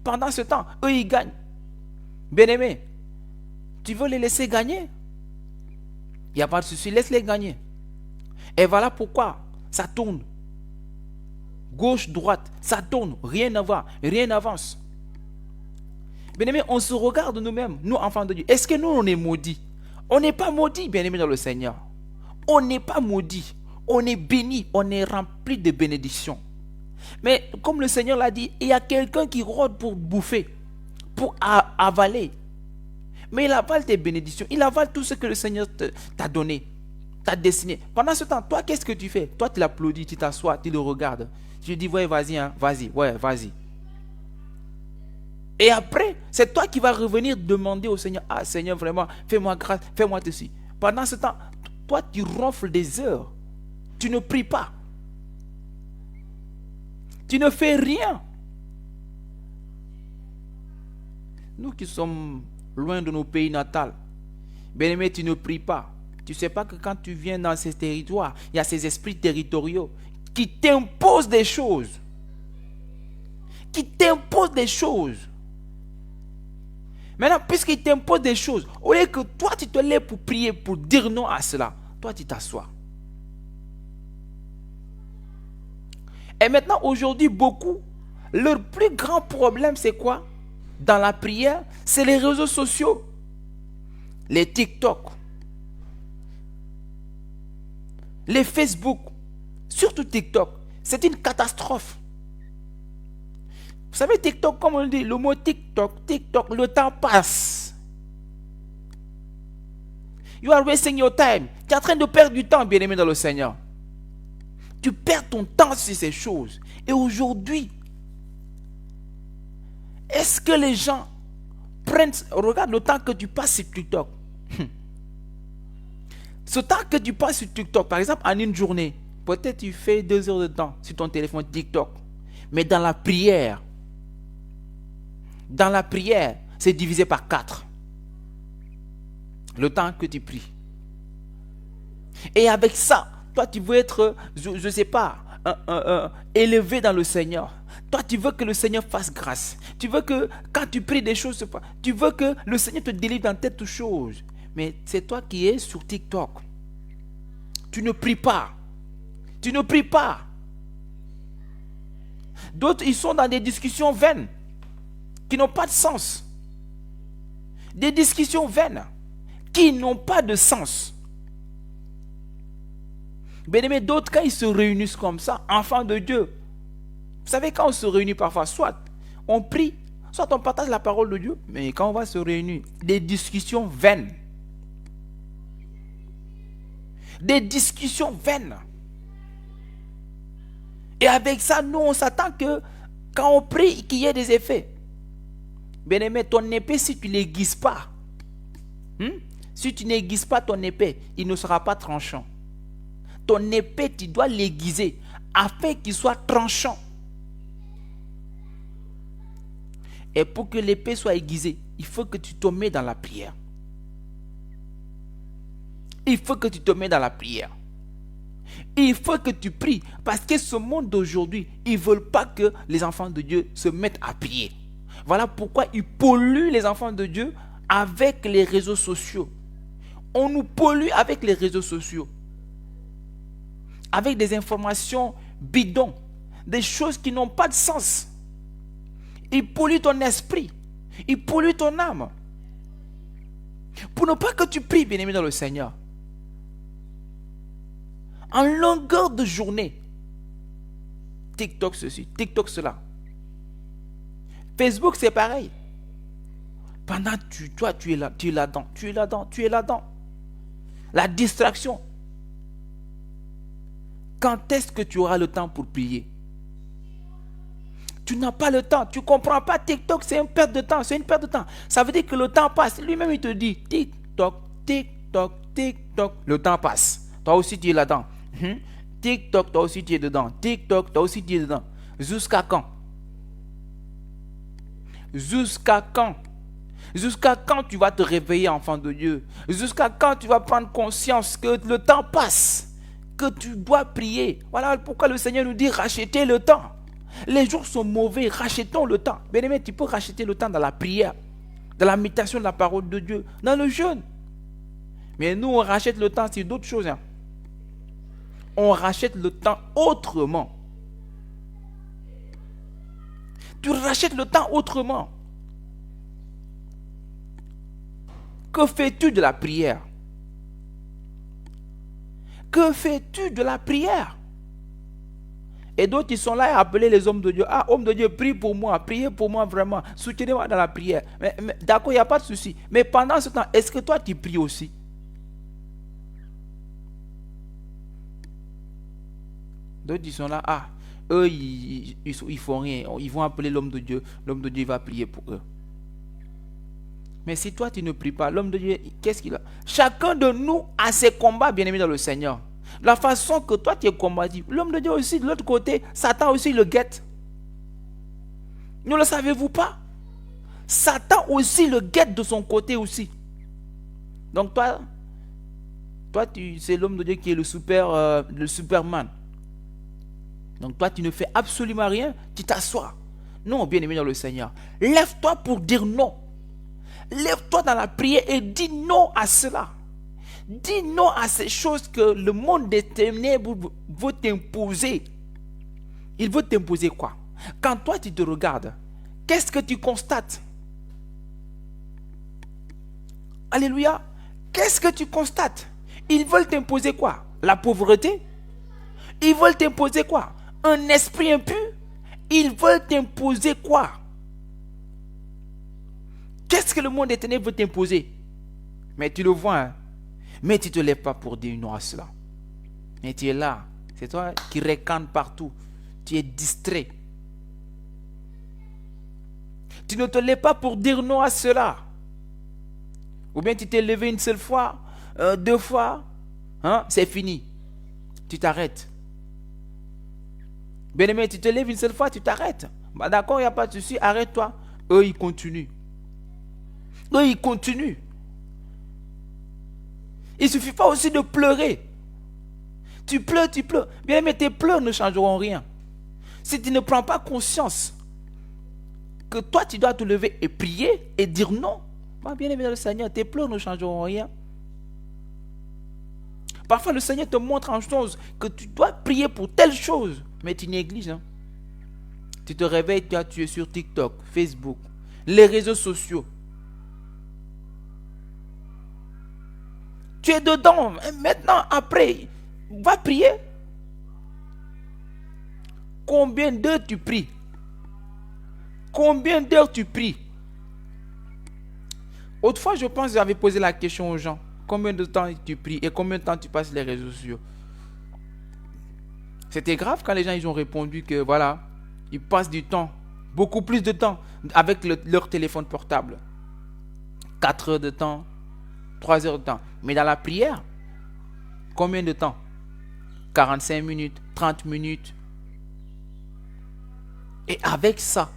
Pendant ce temps, eux, ils gagnent. Bien-aimé, tu veux les laisser gagner? Il n'y a pas de souci, laisse-les gagner. Et voilà pourquoi ça tourne. Gauche, droite, ça tourne. Rien ne va, rien n'avance. Bien-aimé, on se regarde nous-mêmes, nous enfants de Dieu. Est-ce que nous, on est maudits? On n'est pas maudits, bien-aimé dans le Seigneur. On n'est pas maudits. On est bénis, on est rempli de bénédictions. Mais comme le Seigneur l'a dit, il y a quelqu'un qui rôde pour bouffer, pour avaler. Mais il avale tes bénédictions, il avale tout ce que le Seigneur t'a donné, t'a destiné. Pendant ce temps, toi, qu'est-ce que tu fais? Toi, tu l'applaudis, tu t'assois, tu le regardes. Tu dis, ouais, vas-y, vas-y. Et après, c'est toi qui vas revenir demander au Seigneur, ah Seigneur, vraiment, fais-moi grâce, fais-moi ceci. Pendant ce temps, toi, tu ronfles des heures. Tu ne pries pas. Tu ne fais rien. Nous qui sommes loin de nos pays natals, bien-aimé, tu ne pries pas. Tu ne sais pas que quand tu viens dans ces territoires, il y a ces esprits territoriaux qui t'imposent des choses. Maintenant, puisqu'ils t'imposent des choses, au lieu que toi, tu te lèves pour prier, pour dire non à cela, toi, tu t'assois. Et maintenant, aujourd'hui, beaucoup, leur plus grand problème, c'est quoi? Dans la prière, c'est les réseaux sociaux. Les TikTok. Les Facebook. Surtout TikTok. C'est une catastrophe. Vous savez, TikTok, comme on dit, le mot TikTok, le temps passe. You are wasting your time. Tu es en train de perdre du temps, bien-aimé dans le Seigneur. Tu perds ton temps sur ces choses. Et aujourd'hui, est-ce que les gens prennent... Regarde le temps que tu passes sur TikTok. Ce temps que tu passes sur TikTok, par exemple, en une journée, peut-être tu fais 2 heures de temps sur ton téléphone TikTok. Mais dans la prière, c'est divisé par 4. Le temps que tu pries. Et avec ça, toi tu veux être, je ne sais pas, élevé dans le Seigneur. Toi tu veux que le Seigneur fasse grâce. Tu veux que quand tu pries des choses, tu veux que le Seigneur te délivre dans telle chose. Mais c'est toi qui es sur TikTok. Tu ne pries pas. Tu ne pries pas. D'autres, ils sont dans des discussions vaines qui n'ont pas de sens. Des discussions vaines qui n'ont pas de sens. Bien-aimés, d'autres, quand ils se réunissent comme ça, enfants de Dieu, vous savez, quand on se réunit parfois, soit on prie, soit on partage la parole de Dieu, mais quand on va se réunir, des discussions vaines. Des discussions vaines. Et avec ça, nous, on s'attend que quand on prie, qu'il y ait des effets. Bien-aimé, ton épée, si tu ne l'aiguises pas, si tu n'aiguises pas ton épée, il ne sera pas tranchant. Ton épée, tu dois l'aiguiser afin qu'il soit tranchant. Et pour que l'épée soit aiguisée, il faut que tu te mets dans la prière. Il faut que tu te mets dans la prière. Il faut que tu pries. Parce que ce monde d'aujourd'hui, ils ne veulent pas que les enfants de Dieu se mettent à prier. Voilà pourquoi ils polluent les enfants de Dieu avec les réseaux sociaux. On nous pollue avec les réseaux sociaux. Avec des informations bidons. Des choses qui n'ont pas de sens. Ils polluent ton esprit. Ils polluent ton âme. Pour ne pas que tu pries, bien-aimé dans le Seigneur. En longueur de journée. TikTok ceci, TikTok cela. Facebook c'est pareil. Pendant toi tu es là, tu es là-dedans. La distraction. Quand est-ce que tu auras le temps pour prier? Tu n'as pas le temps. Tu ne comprends pas. TikTok c'est une perte de temps. C'est une perte de temps. Ça veut dire que le temps passe. Lui-même il te dit TikTok, TikTok, TikTok. Le temps passe. Toi aussi tu es là-dedans. TikTok, toi aussi tu es dedans. TikTok, toi aussi tu es dedans. Jusqu'à quand? Jusqu'à quand? Jusqu'à quand tu vas te réveiller, enfant de Dieu? Jusqu'à quand tu vas prendre conscience que le temps passe? Que tu dois prier? Voilà pourquoi le Seigneur nous dit rachetez le temps. Les jours sont mauvais, rachetons le temps. Bien-aimé, tu peux racheter le temps dans la prière, dans la méditation de la parole de Dieu, dans le jeûne. Mais nous, on rachète le temps sur d'autres choses. On rachète le temps autrement. Tu rachètes le temps autrement. Que fais-tu de la prière? Que fais-tu de la prière? Et d'autres, ils sont là à appeler les hommes de Dieu. Ah, homme de Dieu, prie pour moi, priez pour moi vraiment. Soutenez-moi dans la prière. Mais d'accord, il n'y a pas de souci. Mais pendant ce temps, est-ce que toi, tu pries aussi? D'autres, ils sont là. Ah, eux, ils font rien. Ils vont appeler l'homme de Dieu. L'homme de Dieu va prier pour eux. Mais si toi, tu ne pries pas, l'homme de Dieu, qu'est-ce qu'il a? Chacun de nous a ses combats, bien-aimés dans le Seigneur. La façon que toi, tu es combatif. L'homme de Dieu aussi, de l'autre côté, Satan aussi le guette. Ne le savez-vous pas? Satan aussi le guette de son côté aussi. Donc toi c'est l'homme de Dieu qui est le Superman. Donc toi, tu ne fais absolument rien, tu t'assois. Non, bien-aimé dans le Seigneur. Lève-toi pour dire non. Lève-toi dans la prière et dis non à cela. Dis non à ces choses que le monde des ténèbres veut t'imposer. Il veut t'imposer quoi? Quand toi tu te regardes, qu'est-ce que tu constates? Alléluia. Qu'est-ce que tu constates? Ils veulent t'imposer quoi? La pauvreté? Ils veulent t'imposer quoi? Un esprit impur? Ils veulent t'imposer quoi? Qu'est-ce que le monde des ténèbres veut t'imposer? Mais tu le vois, hein? Mais tu ne te lèves pas pour dire non à cela. Mais tu es là. C'est toi qui ricane partout. Tu es distrait. Tu ne te lèves pas pour dire non à cela. Ou bien tu t'es levé une seule fois, 2 fois, hein, c'est fini. Tu t'arrêtes. Bien aimé, tu te lèves une seule fois, tu t'arrêtes. Bah, d'accord, il n'y a pas de souci, arrête-toi. Eux, ils continuent. Eux, ils continuent. Il ne suffit pas aussi de pleurer. Tu pleures, tu pleures. Bien aimé, tes pleurs ne changeront rien. Si tu ne prends pas conscience que toi, tu dois te lever et prier et dire non, bien aimé dans le Seigneur, tes pleurs ne changeront rien. Parfois, le Seigneur te montre en chose que tu dois prier pour telle chose, mais tu négliges. Hein? Tu te réveilles, tu es sur TikTok, Facebook, les réseaux sociaux. Tu es dedans. Maintenant, après, va prier. Combien d'heures tu pries? Combien d'heures tu pries? Autrefois, je pense que j'avais posé la question aux gens. Combien de temps tu pries et combien de temps tu passes les réseaux sociaux? C'était grave quand les gens ils ont répondu que voilà, ils passent du temps, beaucoup plus de temps avec leur téléphone portable. 4 heures de temps, 3 heures de temps. Mais dans la prière, combien de temps? 45 minutes, 30 minutes. Et avec ça,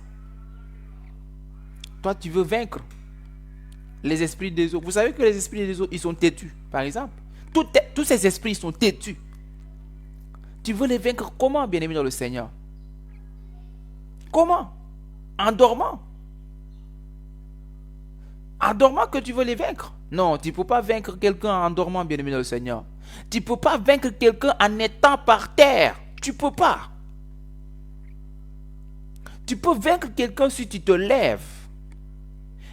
toi tu veux vaincre les esprits des autres. Vous savez que les esprits des autres, ils sont têtus, par exemple. Tous ces esprits sont têtus. Tu veux les vaincre comment, bien-aimé dans le Seigneur? Comment? En dormant. En dormant que tu veux les vaincre? Non, tu ne peux pas vaincre quelqu'un en dormant, bien-aimé dans le Seigneur. Tu ne peux pas vaincre quelqu'un en étant par terre. Tu ne peux pas. Tu peux vaincre quelqu'un si tu te lèves.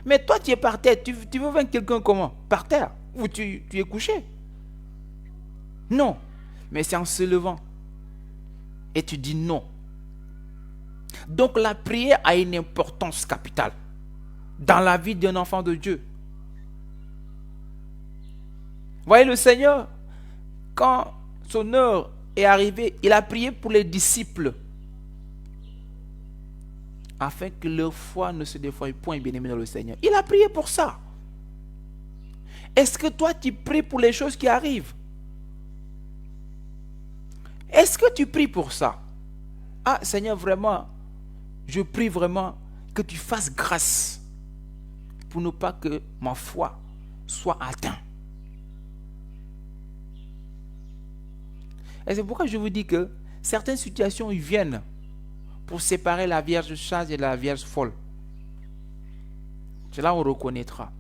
Mais toi, tu es par terre. Tu veux vaincre quelqu'un comment? Par terre. Ou tu es couché. Non. Mais c'est en se levant. Et tu dis non. Donc la prière a une importance capitale dans la vie d'un enfant de Dieu. Voyez le Seigneur, quand son heure est arrivée, il a prié pour les disciples afin que leur foi ne se défoie point, bien-aimé dans le Seigneur. Il a prié pour ça. Est-ce que toi tu pries pour les choses qui arrivent? Est-ce que tu pries pour ça? Ah Seigneur, vraiment, je prie vraiment que tu fasses grâce pour ne pas que ma foi soit atteinte. Et c'est pourquoi je vous dis que certaines situations ils viennent pour séparer la vierge sage et la vierge folle. C'est là où on reconnaîtra.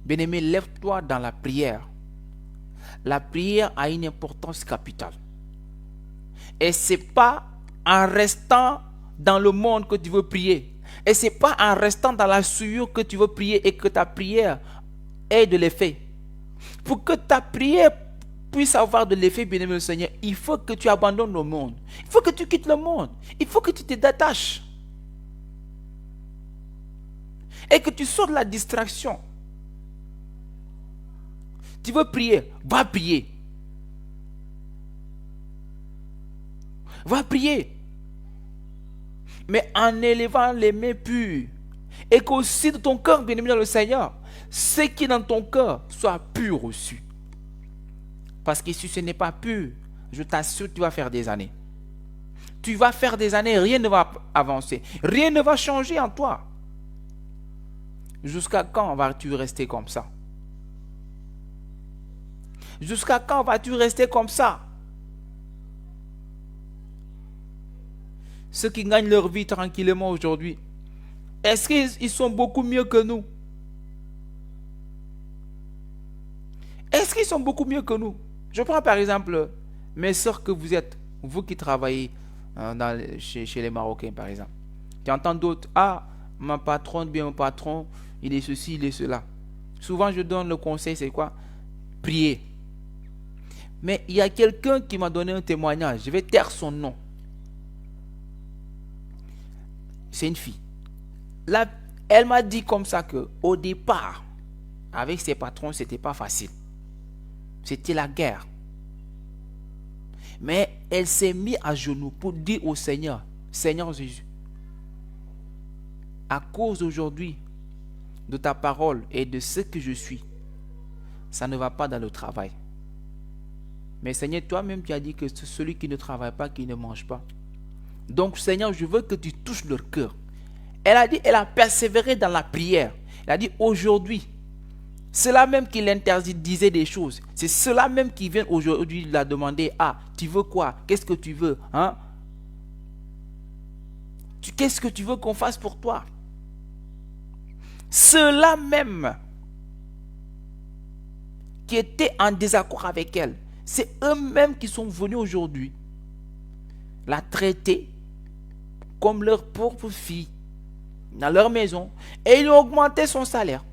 Bien-aimé, lève-toi dans la prière. La prière a une importance capitale. Et ce n'est pas en restant dans le monde que tu veux prier. Et ce n'est pas en restant dans la souillure que tu veux prier et que ta prière ait de l'effet. Pour que ta prière puisse avoir de l'effet, bien-aimé le Seigneur, il faut que tu abandonnes le monde. Il faut que tu quittes le monde. Il faut que tu te détaches. Et que tu sors de la distraction. Tu veux prier, va prier. Va prier. Mais en élevant les mains pures. Et qu'aussi de ton cœur, bien-aimé dans le Seigneur, ce qui est dans ton cœur soit pur aussi. Parce que si ce n'est pas pur, je t'assure que tu vas faire des années. Tu vas faire des années, rien ne va avancer. Rien ne va changer en toi. Jusqu'à quand vas-tu rester comme ça? Jusqu'à quand vas-tu rester comme ça? Ceux qui gagnent leur vie tranquillement aujourd'hui, est-ce qu'ils sont beaucoup mieux que nous? Est-ce qu'ils sont beaucoup mieux que nous? Je prends par exemple mes soeurs que vous êtes, vous qui travaillez chez les Marocains par exemple. Tu entends d'autres, ah, ma patronne, bien mon patron, il est ceci, il est cela. Souvent je donne le conseil, c'est quoi? Prier. Mais il y a quelqu'un qui m'a donné un témoignage, je vais taire son nom. C'est une fille. Là, elle m'a dit comme ça que au départ, avec ses patrons, ce n'était pas facile. C'était la guerre. Mais elle s'est mise à genoux pour dire au Seigneur, Seigneur Jésus, à cause aujourd'hui de ta parole et de ce que je suis, ça ne va pas dans le travail. Mais Seigneur, toi-même tu as dit que c'est celui qui ne travaille pas, qui ne mange pas. Donc Seigneur, je veux que tu touches leur cœur. Elle a dit, elle a persévéré dans la prière. Elle a dit, aujourd'hui, ceux-là même qui l'interdisait des choses, c'est ceux-là même qui viennent aujourd'hui la demander, ah, tu veux quoi? Qu'est-ce que tu veux? Hein? Qu'est-ce que tu veux qu'on fasse pour toi? Ceux-là même qui étaient en désaccord avec elle, c'est eux-mêmes qui sont venus aujourd'hui la traiter comme leur propre fille dans leur maison et ils ont augmenté son salaire.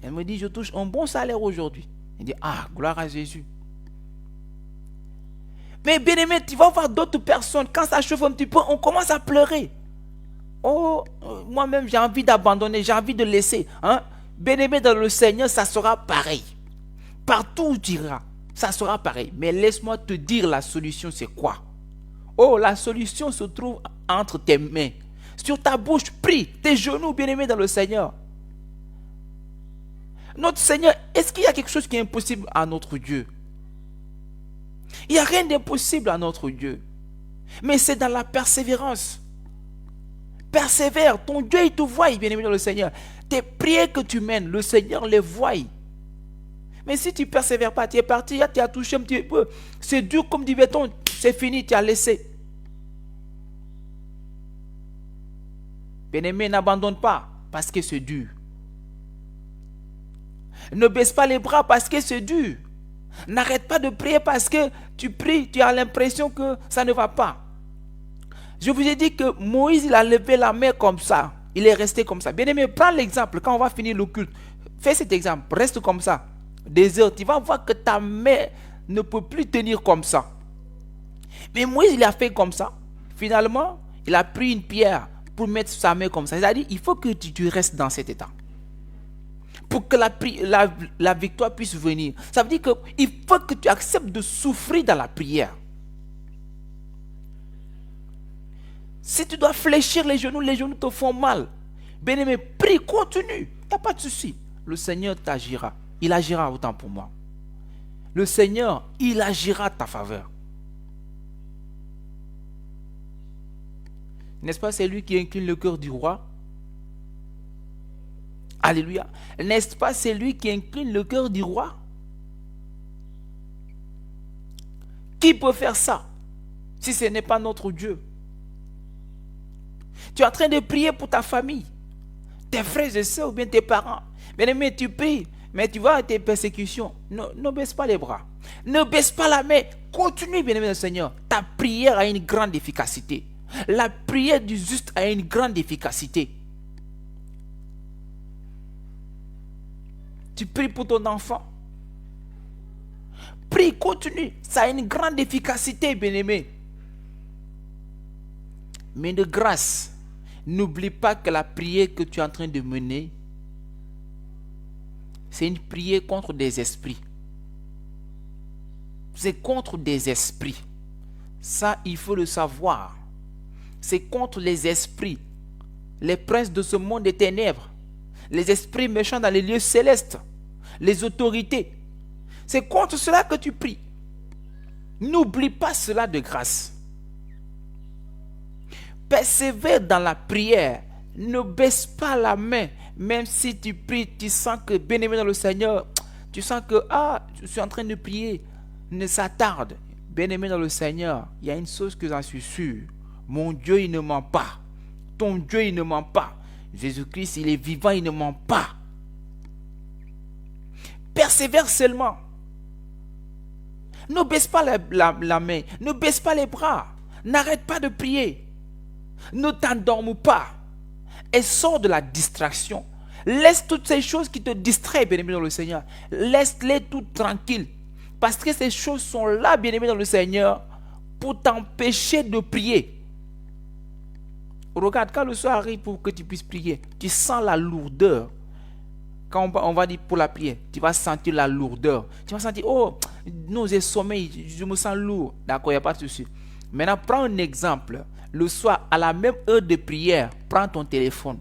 Elle me dit, je touche un bon salaire aujourd'hui. Elle dit, ah, gloire à Jésus. Mais bien aimé, tu vas voir d'autres personnes, quand ça chauffe un petit peu, on commence à pleurer. Oh, moi-même j'ai envie d'abandonner, j'ai envie de laisser. Hein? Bien aimé dans le Seigneur, ça sera pareil. Partout où tu iras, ça sera pareil. Mais laisse-moi te dire la solution, c'est quoi? Oh, la solution se trouve entre tes mains. Sur ta bouche, prie, tes genoux, bien aimé dans le Seigneur. Notre Seigneur, est-ce qu'il y a quelque chose qui est impossible à notre Dieu? Il n'y a rien d'impossible à notre Dieu. Mais c'est dans la persévérance. Persévère, ton Dieu il te voit, bien aimé dans le Seigneur. Tes prières que tu mènes, le Seigneur les voit. Mais si tu ne persévères pas, tu es parti, tu as touché un petit peu. C'est dur comme du béton, c'est fini, tu as laissé. Bien aimé, n'abandonne pas parce que c'est dur. Ne baisse pas les bras parce que c'est dur. N'arrête pas de prier parce que tu pries, tu as l'impression que ça ne va pas. Je vous ai dit que Moïse, il a levé la main comme ça. Il est resté comme ça. Bien aimé, prends l'exemple quand on va finir le culte. Fais cet exemple, reste comme ça. Des heures, tu vas voir que ta main ne peut plus tenir comme ça. Mais Moïse, il a fait comme ça. Finalement, il a pris une pierre pour mettre sa main comme ça. C'est-à-dire, il faut que tu restes dans cet état. Pour que la victoire puisse venir. Ça veut dire qu'il faut que tu acceptes de souffrir dans la prière. Si tu dois fléchir les genoux te font mal. Bien-aimé, prie, continue. Il n'y a pas de souci. Le Seigneur t'agira. Il agira autant pour moi. Le Seigneur, il agira à ta faveur. N'est-ce pas, c'est lui qui incline le cœur du roi? Alléluia. N'est-ce pas, c'est lui qui incline le cœur du roi? Qui peut faire ça si ce n'est pas notre Dieu? Tu es en train de prier pour ta famille, tes frères et sœurs ou bien tes parents. Bien aimé, tu pries, mais tu vois tes persécutions. Ne baisse pas les bras. Ne baisse pas la main. Continue, bien aimé le Seigneur. Ta prière a une grande efficacité. La prière du juste a une grande efficacité. Tu pries pour ton enfant. Prie, continue. Ça a une grande efficacité, bien-aimé. Mais de grâce, n'oublie pas que la prière que tu es en train de mener, c'est une prière contre des esprits. C'est contre des esprits. Ça, il faut le savoir. C'est contre les esprits, les princes de ce monde des ténèbres, les esprits méchants dans les lieux célestes, les autorités. C'est contre cela que tu pries. N'oublie pas cela de grâce. Persévère dans la prière. Ne baisse pas la main. Même si tu pries, tu sens que, bien-aimé dans le Seigneur, tu sens que, je suis en train de prier. Ne s'attarde. Bien-aimé dans le Seigneur, il y a une chose que j'en suis sûr. Mon Dieu, il ne ment pas. Ton Dieu, il ne ment pas. Jésus-Christ, il est vivant, il ne ment pas. Persévère seulement. Ne baisse pas la main. Ne baisse pas les bras. N'arrête pas de prier. Ne t'endorme pas. Et sors de la distraction. Laisse toutes ces choses qui te distraient, bien-aimé dans le Seigneur. Laisse-les toutes tranquilles. Parce que ces choses sont là, bien-aimé dans le Seigneur, pour t'empêcher de prier. Regarde, quand le soir arrive pour que tu puisses prier, tu sens la lourdeur. Quand on va dire pour la prière, tu vas sentir la lourdeur. Tu vas sentir, oh, nausée, sommeil, je me sens lourd. D'accord, il n'y a pas de souci. Maintenant, prends un exemple. Le soir, à la même heure de prière, prends ton téléphone.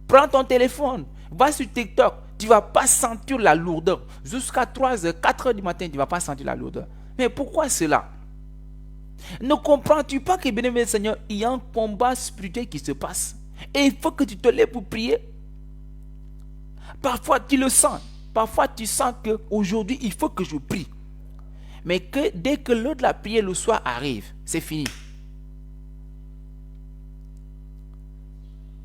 Prends ton téléphone. Va sur TikTok. Tu ne vas pas sentir la lourdeur. Jusqu'à 3 heures, 4 heures du matin, tu ne vas pas sentir la lourdeur. Mais pourquoi cela? Ne comprends-tu pas que, bien-aimé Seigneur, il y a un combat spirituel qui se passe. Et il faut que tu te lèves pour prier. Parfois, tu le sens. Parfois, tu sens qu'aujourd'hui, il faut que je prie. Mais que dès que l'heure de la prière le soir arrive, c'est fini.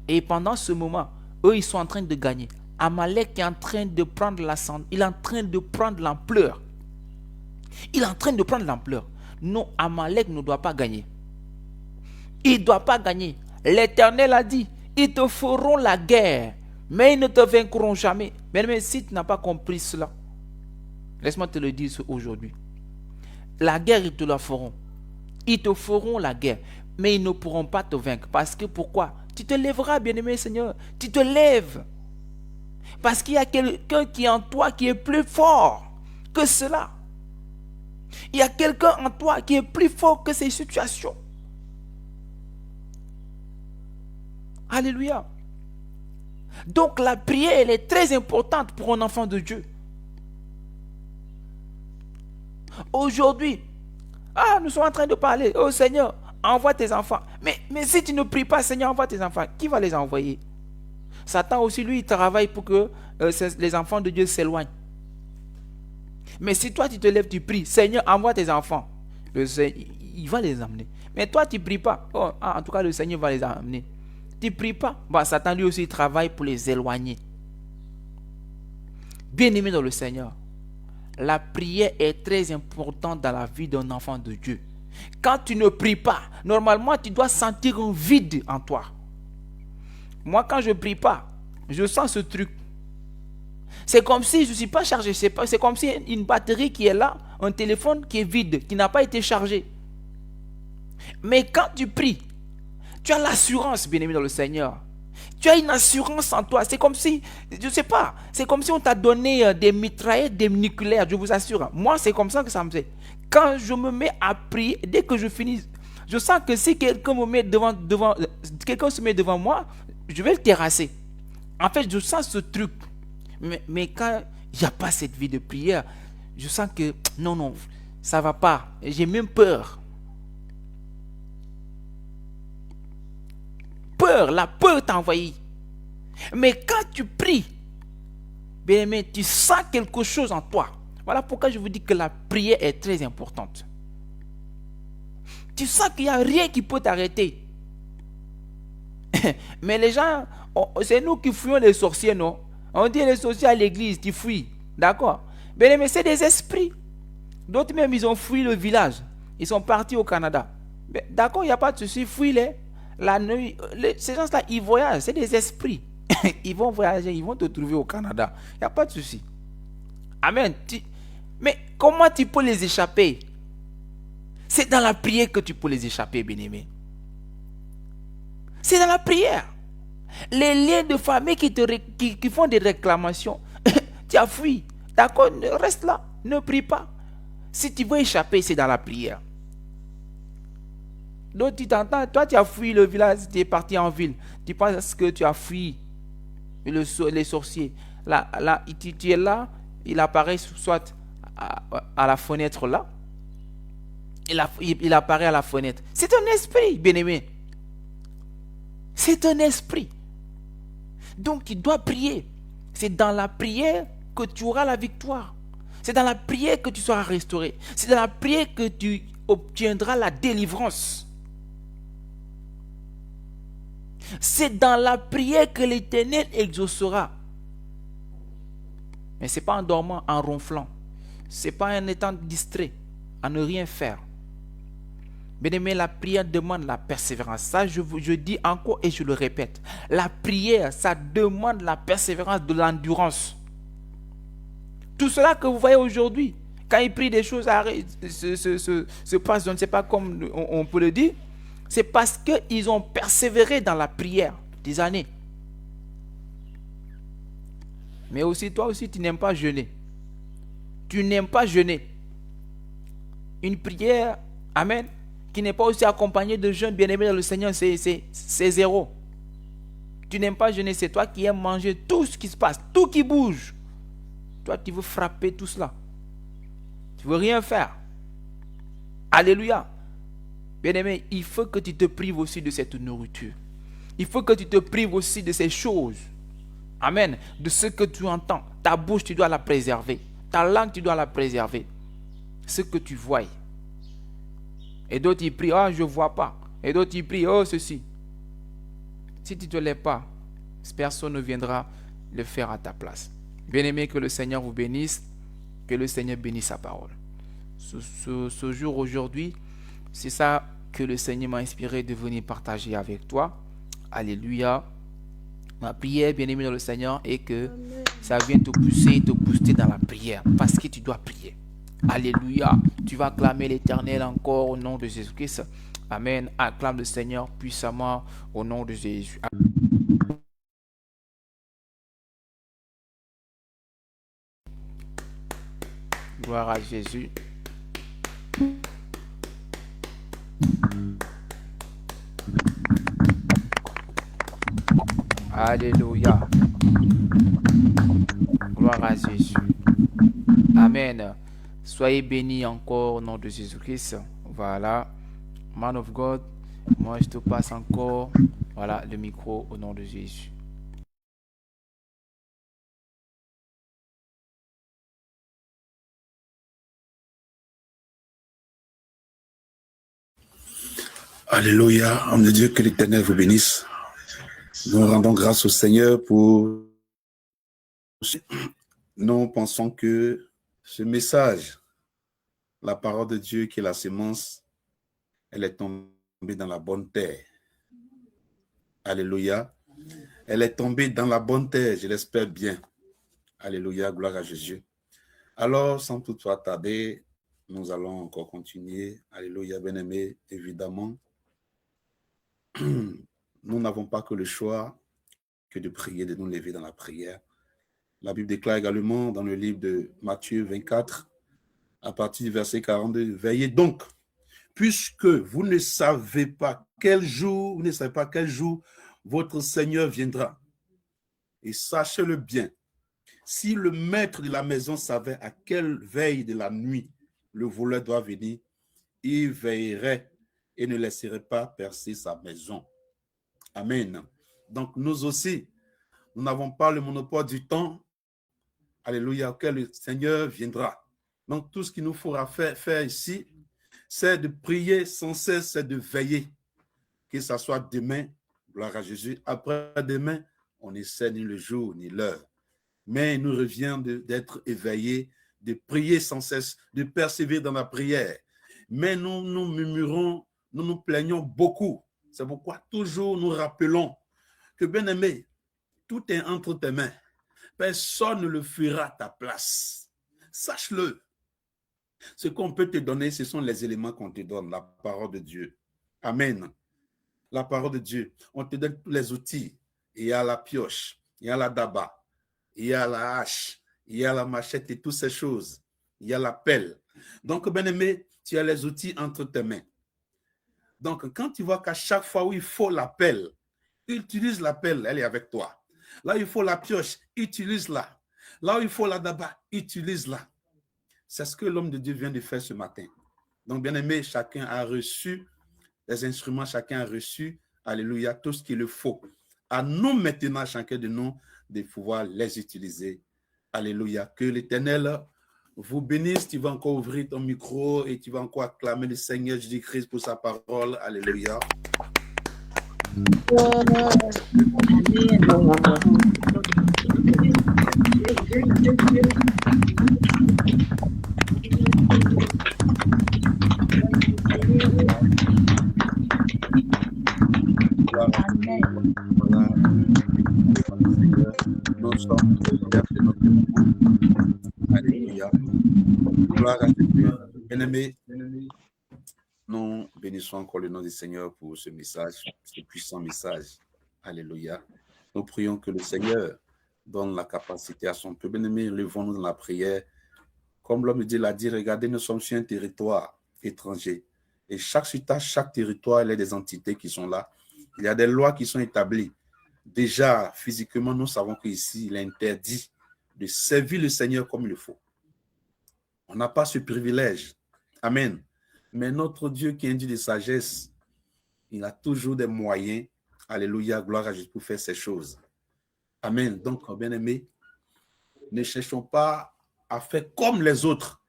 Et pendant ce moment, eux, ils sont en train de gagner. Amalek est en train de prendre l'ascendant. Il est en train de prendre l'ampleur. Il est en train de prendre l'ampleur. Non, Amalek ne doit pas gagner. Il ne doit pas gagner. L'Éternel a dit, ils te feront la guerre, mais ils ne te vaincront jamais. Mais si tu n'as pas compris cela, laisse-moi te le dire aujourd'hui. La guerre, ils te la feront. Ils te feront la guerre, mais ils ne pourront pas te vaincre. Parce que pourquoi? Tu te lèveras, bien-aimé Seigneur. Tu te lèves. Parce qu'il y a quelqu'un qui est en toi qui est plus fort que cela. Il y a quelqu'un en toi qui est plus fort que ces situations. Alléluia. Donc la prière, elle est très importante pour un enfant de Dieu. Aujourd'hui, nous sommes en train de parler. Oh Seigneur, envoie tes enfants. Mais si tu ne pries pas, Seigneur, envoie tes enfants. Qui va les envoyer? Satan aussi, lui, il travaille pour que les enfants de Dieu s'éloignent. Mais si toi, tu te lèves, tu pries, Seigneur, envoie tes enfants. Le Seigneur, il va les emmener. Mais toi, tu ne pries pas. En tout cas, le Seigneur va les emmener. Tu ne pries pas. Satan, lui aussi, il travaille pour les éloigner. Bien-aimé dans le Seigneur, la prière est très importante dans la vie d'un enfant de Dieu. Quand tu ne pries pas, normalement, tu dois sentir un vide en toi. Moi, quand je ne prie pas, je sens ce truc. C'est comme si je ne suis pas chargé. C'est comme si une batterie qui est là, un téléphone qui est vide, qui n'a pas été chargé. Mais quand tu pries, tu as l'assurance, bien-aimé dans le Seigneur. Tu as une assurance en toi. C'est comme si, je ne sais pas, c'est comme si on t'a donné des mitraillettes, des nucléaires, je vous assure. Moi, c'est comme ça que ça me fait. Quand je me mets à prier, dès que je finis, je sens que si quelqu'un me met quelqu'un se met devant moi, je vais le terrasser. En fait, je sens ce truc. Mais quand il n'y a pas cette vie de prière, je sens que non, ça ne va pas. J'ai même peur. La peur t'envahit. Mais quand tu pries, bien aimé, tu sens quelque chose en toi. Voilà pourquoi je vous dis que la prière est très importante. Tu sens qu'il n'y a rien qui peut t'arrêter. Mais les gens, c'est nous qui fuyons les sorciers, non? On dit les sorciers à l'église, tu fuis. D'accord? Bien aimé, c'est des esprits. D'autres même, ils ont fui le village. Ils sont partis au Canada. D'accord, il n'y a pas de souci, fuis-les. La nuit, ces gens-là, ils voyagent, c'est des esprits. Ils vont voyager, ils vont te trouver au Canada. Il n'y a pas de souci. Amen. Mais comment tu peux les échapper? C'est dans la prière que tu peux les échapper, bien-aimé. C'est dans la prière. Les liens de famille qui font des réclamations, tu as fui. D'accord, reste là, ne prie pas. Si tu veux échapper, c'est dans la prière. Donc tu t'entends, toi tu as fui le village, tu es parti en ville. Tu penses que tu as fui les sorciers. Là, tu es là, il apparaît soit à la fenêtre là. Il apparaît à la fenêtre. C'est un esprit, bien-aimé. C'est un esprit. Donc tu dois prier. C'est dans la prière que tu auras la victoire. C'est dans la prière que tu seras restauré. C'est dans la prière que tu obtiendras la délivrance. C'est dans la prière que l'Éternel exaucera. Mais ce n'est pas en dormant, en ronflant. Ce n'est pas en étant distrait, à ne rien faire. Bien-aimé, la prière demande la persévérance. Ça, je dis encore et je le répète. La prière, ça demande la persévérance, de l'endurance. Tout cela que vous voyez aujourd'hui, quand il prie des choses se passent, je ne sais pas comment on peut le dire, c'est parce qu'ils ont persévéré dans la prière des années. Mais aussi, toi aussi, tu n'aimes pas jeûner. Tu n'aimes pas jeûner. Une prière, amen, qui n'est pas aussi accompagnée de jeûne, bien-aimé dans le Seigneur, c'est zéro. Tu n'aimes pas jeûner, c'est toi qui aimes manger tout ce qui se passe, tout qui bouge. Toi, tu veux frapper tout cela. Tu veux rien faire. Alléluia. Bien-aimé, il faut que tu te prives aussi de cette nourriture. Il faut que tu te prives aussi de ces choses. Amen. De ce que tu entends. Ta bouche, tu dois la préserver. Ta langue, tu dois la préserver. Ce que tu vois. Et d'autres, ils prient, oh, je ne vois pas. Et d'autres, ils prient, oh, ceci. Si tu ne te lèves pas, personne ne viendra le faire à ta place. Bien-aimé, que le Seigneur vous bénisse. Que le Seigneur bénisse sa parole. Ce jour aujourd'hui, c'est ça que le Seigneur m'a inspiré de venir partager avec toi. Alléluia. Ma prière, bien-aimé dans le Seigneur, est que ça vienne te pousser, te booster dans la prière. Parce que tu dois prier. Alléluia. Tu vas acclamer l'Éternel encore au nom de Jésus-Christ. Amen. Acclame le Seigneur puissamment au nom de Jésus. Gloire à Jésus. Alléluia. Gloire à Jésus. Amen. Soyez bénis encore au nom de Jésus-Christ. Voilà. Man of God, moi je te passe encore, voilà, le micro au nom de Jésus. Alléluia, homme de Dieu, que l'Éternel vous bénisse. Nous rendons grâce au Seigneur pour... Nous pensons que ce message, la parole de Dieu qui est la sémence, elle est tombée dans la bonne terre. Alléluia. Elle est tombée dans la bonne terre, je l'espère bien. Alléluia, gloire à Jésus. Alors, sans toutefois tarder, nous allons encore continuer. Alléluia, bien-aimés, évidemment. Nous n'avons pas que le choix que de prier, de nous lever dans la prière. La Bible déclare également dans le livre de Matthieu 24, à partir du verset 42, « Veillez donc, puisque vous ne savez pas quel jour votre Seigneur viendra. Et sachez-le bien, si le maître de la maison savait à quelle veille de la nuit le voleur doit venir, il veillerait et ne laisserait pas percer sa maison. » Amen. Donc nous aussi, nous n'avons pas le monopole du temps, alléluia, auquel le Seigneur viendra. Donc tout ce qu'il nous faudra faire ici, c'est de prier sans cesse, c'est de veiller. Que ce soit demain, gloire à Jésus, après-demain, on ne sait ni le jour ni l'heure. Mais il nous revient d'être éveillés, de prier sans cesse, de persévérer dans la prière. Mais nous nous murmurons, nous nous plaignons beaucoup. C'est pourquoi toujours nous rappelons que, bien-aimé, tout est entre tes mains. Personne ne le fera à ta place. Sache-le. Ce qu'on peut te donner, ce sont les éléments qu'on te donne, la parole de Dieu. Amen. La parole de Dieu. On te donne tous les outils. Il y a la pioche, il y a la daba, il y a la hache, il y a la machette et toutes ces choses. Il y a la pelle. Donc, bien-aimé, tu as les outils entre tes mains. Donc, quand tu vois qu'à chaque fois où il faut la pelle, utilise la pelle, elle est avec toi. Là où il faut la pioche, utilise-la. Là où il faut la daba, utilise-la. C'est ce que l'homme de Dieu vient de faire ce matin. Donc, bien-aimé, chacun a reçu les instruments, chacun a reçu, alléluia, tout ce qu'il le faut. À nous maintenant, chacun de nous, de pouvoir les utiliser. Alléluia. Que l'Éternel vous bénisse. Tu vas encore ouvrir ton micro et tu vas encore acclamer le Seigneur Jésus-Christ pour sa parole. Alléluia. Nous sommes de notre monde. Alléluia. Gloire à Dieu. Bien-aimés, nous bénissons encore le nom du Seigneur pour ce message, ce puissant message. Alléluia. Nous prions que le Seigneur donne la capacité à son peuple. Bien-aimés, levons-nous dans la prière. Comme l'homme de Dieu l'a dit, regardez, nous sommes sur un territoire étranger. Et chaque territoire, il y a des entités qui sont là. Il y a des lois qui sont établies. Déjà, physiquement, nous savons qu'ici, il est interdit de servir le Seigneur comme il le faut. On n'a pas ce privilège. Amen. Mais notre Dieu qui est un Dieu de sagesse, il a toujours des moyens. Alléluia, gloire à Jésus pour faire ces choses. Amen. Donc, bien-aimés, ne cherchons pas à faire comme les autres.